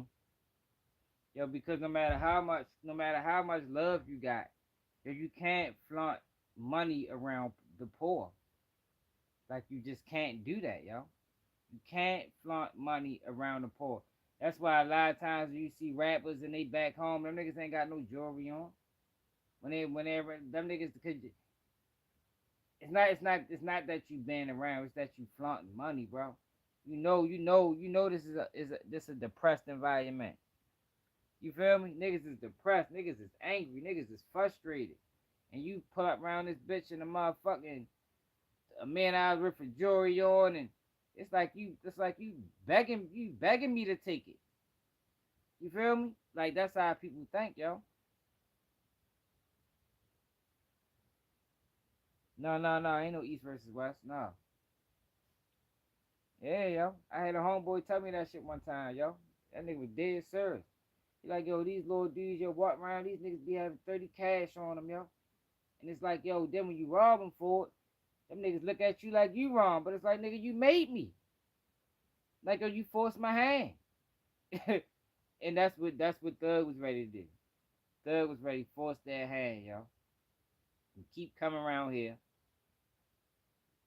Yo, because no matter how much love you got, if you can't flaunt money around the poor, like you just can't do that, yo. You can't flaunt money around the poor. That's why a lot of times you see rappers and they back home, them niggas ain't got no jewelry on. Whenever them niggas, cause it's not that you been around. It's that you flaunting money, bro. You know. This is a depressed environment. You feel me? Niggas is depressed. Niggas is angry. Niggas is frustrated. And you pull up around this bitch and a motherfucking a man out with for jewelry on, and it's like you begging me to take it. You feel me? Like that's how people think, yo. No, ain't no East versus West. No. Yeah, yo. I had a homeboy tell me that shit one time, yo. That nigga was dead serious. He like, yo, these little dudes, yo, walk around, these niggas be having 30 cash on them, yo. And it's like, yo, then when you rob them for it, them niggas look at you like you wrong. But it's like, nigga, you made me. Like, yo, you forced my hand. And that's what Thug was ready to do. Thug was ready to force that hand, yo. You keep coming around here.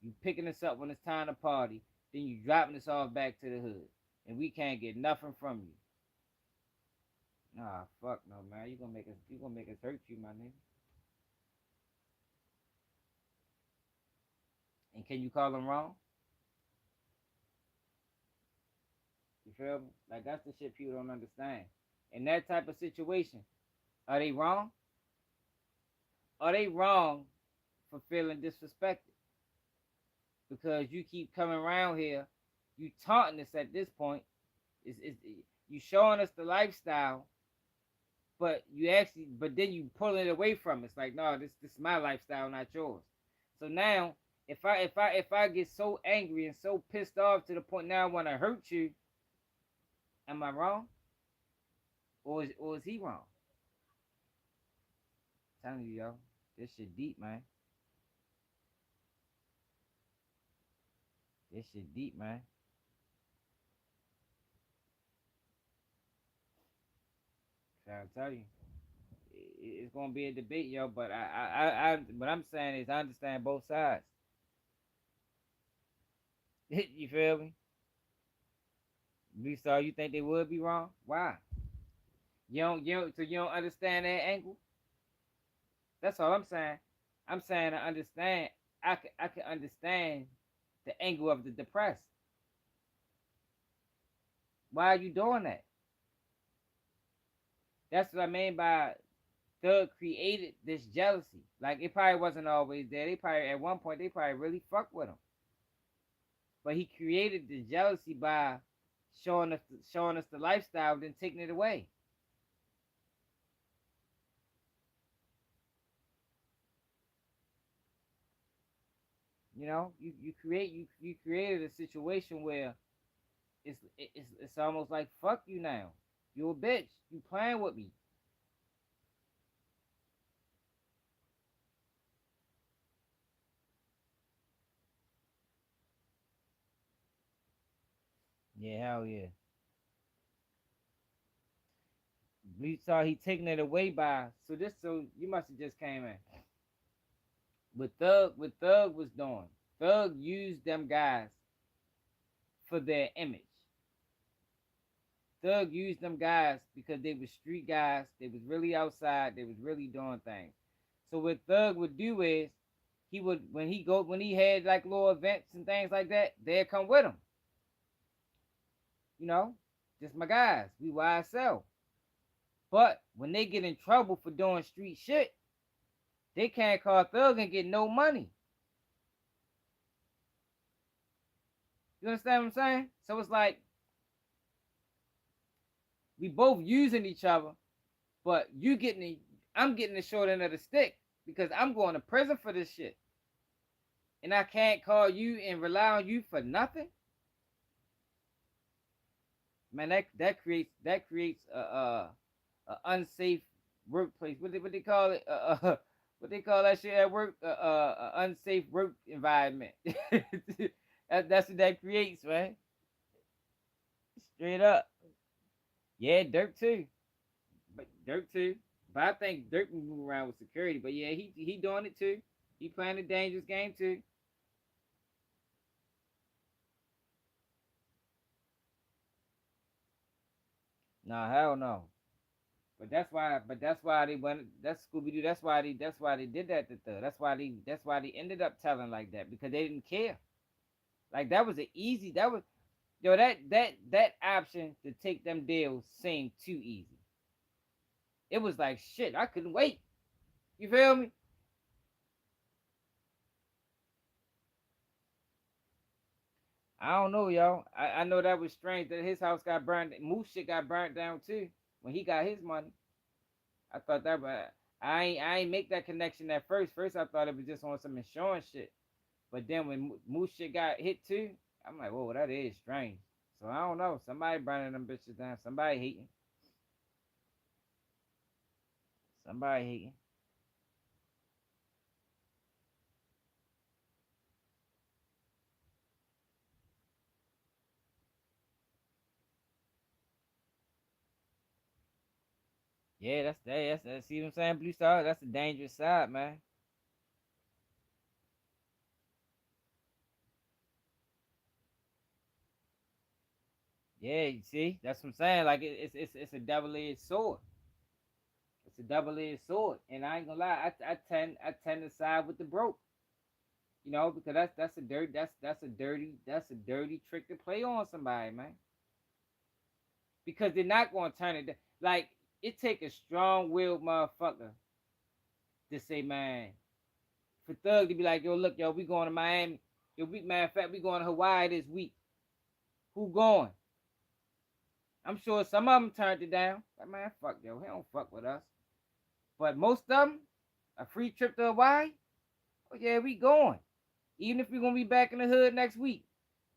You picking us up when it's time to party. Then you dropping us off back to the hood. And we can't get nothing from you. Nah, fuck no, man. You gonna make us hurt you, my nigga. And can you call them wrong? You feel me? Like that's the shit people don't understand. In that type of situation, are they wrong? Are they wrong for feeling disrespected? Because you keep coming around here, you taunting us at this point. Is you showing us the lifestyle, but then you pulling it away from us. Like, no, this is my lifestyle, not yours. So now, if I get so angry and so pissed off to the point now I want to hurt you, am I wrong, or is he wrong? I'm telling you, yo, this shit deep, man. This shit deep, man. Trying to tell you. It's gonna be a debate, yo. But what I'm saying is I understand both sides. You feel me? Lisa, you think they would be wrong? Why? So you don't understand that angle? That's all I'm saying. I'm saying I understand. I can understand the angle of the depressed. Why are you doing that? That's what I mean by Thug created this jealousy. Like it probably wasn't always there. They probably at one point they probably really fucked with him. But he created the jealousy by showing us the lifestyle, then taking it away. You know, you created a situation where it's almost like fuck you now. You a bitch. You playing with me. Yeah, hell yeah. We saw he taking it away by so you must have just came in. What Thug was doing. Thug used them guys for their image. Thug used them guys because they was street guys. They was really outside. They was really doing things. So what Thug would do is he would when he had like little events and things like that, they'd come with him. You know, just my guys. We YSL. But when they get in trouble for doing street shit, they can't call Thug and get no money. You understand what I'm saying? So it's like we both using each other, but I'm getting the short end of the stick because I'm going to prison for this shit. And I can't call you and rely on you for nothing. Man, that creates a unsafe workplace. What they call it? What they call that shit at work? Unsafe work environment. That's what that creates, man. Straight up. Yeah, Dirk too. But Dirk too. But I think Dirk can move around with security. But yeah, he doing it too. He playing a dangerous game too. Nah, hell no. But that's why they went. That's Scooby Doo. That's why they did that to Thug. That's why they ended up telling like that because they didn't care. Like that was an easy. That was yo that option to take them deals seemed too easy. It was like shit. I couldn't wait. You feel me? I don't know, y'all. I know that was strange that his house got burned. Moose shit got burnt down too when he got his money. I thought that, but I ain't make that connection at first. First I thought it was just on some insurance shit. But then when Moose shit got hit too, I'm like, whoa, that is strange. So I don't know. Somebody burning them bitches down. Somebody hating. Somebody hating. Yeah, that's see what I'm saying, Blue Star. That's a dangerous side, man. Yeah, you see, that's what I'm saying. Like it's a double-edged sword. It's a double-edged sword, and I ain't gonna lie. I tend to side with the broke. You know, because that's a dirty trick to play on somebody, man. Because they're not gonna turn it down. Like it take a strong-willed motherfucker to say, man, for Thug to be like, yo, look, yo, we going to Miami. Yo, matter of fact, we going to Hawaii this week. Who going? I'm sure some of them turned it down. Like, man, fuck yo, he don't fuck with us. But most of them, a free trip to Hawaii. Oh yeah, we going. Even if we're gonna be back in the hood next week,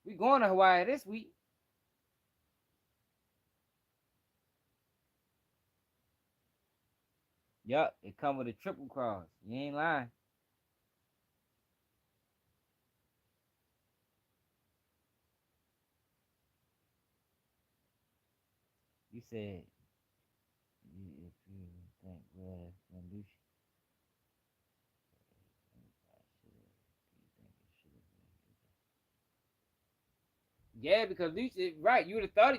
we going to Hawaii this week. Yup, it come with a triple cross. You ain't lying. You said if you think well, Lucia, yeah, because Lucia, right? You would have thought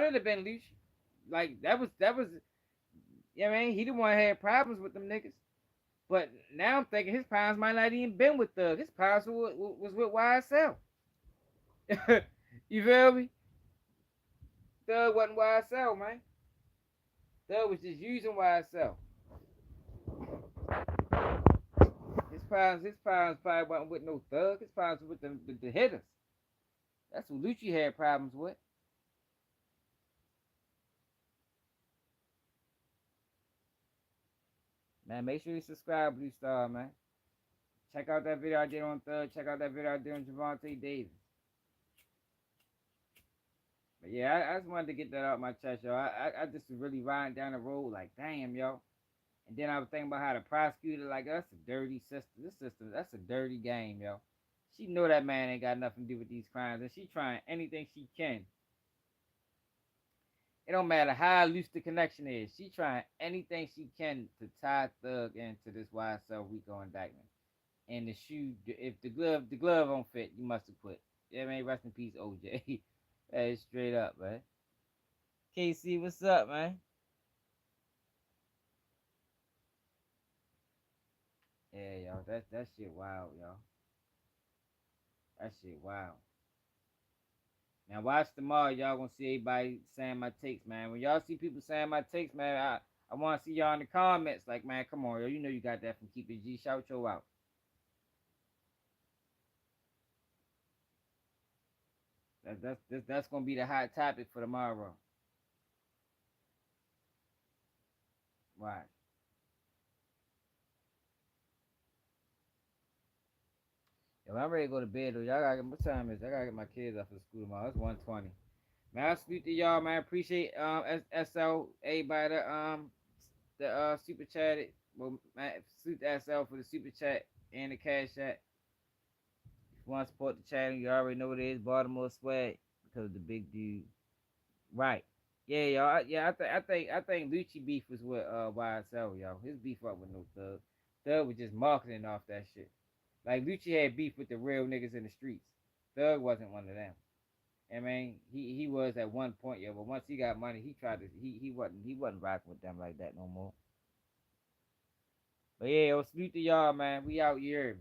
it'd have been Lucia. Like that was. Yeah, man, he the one that had problems with them niggas. But now I'm thinking his problems might not even been with Thug. His problems was with YSL. You feel me? Thug wasn't YSL, man. Thug was just using YSL. His problems probably wasn't with no Thug. His problems was with the hitters. That's what Lucci had problems with. Man, make sure you subscribe, Blue Star, man. Check out that video I did on Thug. Check out that video I did on Javante Davis. But yeah, I just wanted to get that out my chest, yo. I just was really riding down the road like, damn, yo. And then I was thinking about how the prosecutor, like, that's a dirty system. This system, that's a dirty game, yo. She know that man ain't got nothing to do with these crimes, and she trying anything she can. It don't matter how loose the connection is. She trying anything she can to tie Thug into this YSL RICO indictment. And the shoe, if the glove don't fit, you must have quit. Yeah, man. Rest in peace, OJ. Hey, straight up, man. KC, what's up, man? Yeah, y'all. That shit wild, y'all. That shit wild. Now watch tomorrow, y'all gonna see everybody saying my takes, man. When y'all see people saying my takes, man, I wanna see y'all in the comments. Like, man, come on, yo. You know you got that from Keep It G. Shout yo out. That's gonna be the hot topic for tomorrow. Right. Yo, I'm ready to go to bed though. Y'all gotta get what time is it? I gotta get my kids off of school tomorrow. It's 1:20. Man, I salute to y'all, man. Appreciate SL everybody that super chatted. Well, man, salute to SL for the super chat and the cash app. If you want to support the channel, you already know what it is. Baltimore swag because of the big dude. Right. Yeah, y'all. Yeah, I think Lucci beef was with YSL, y'all. His beef up with no Thug. Thug was just marketing off that shit. Like Lucci had beef with the real niggas in the streets. Thug wasn't one of them. I mean, he was at one point, yeah, but once he got money, he tried to he wasn't rocking with them like that no more. But yeah, yo, salute to y'all, man. We out here.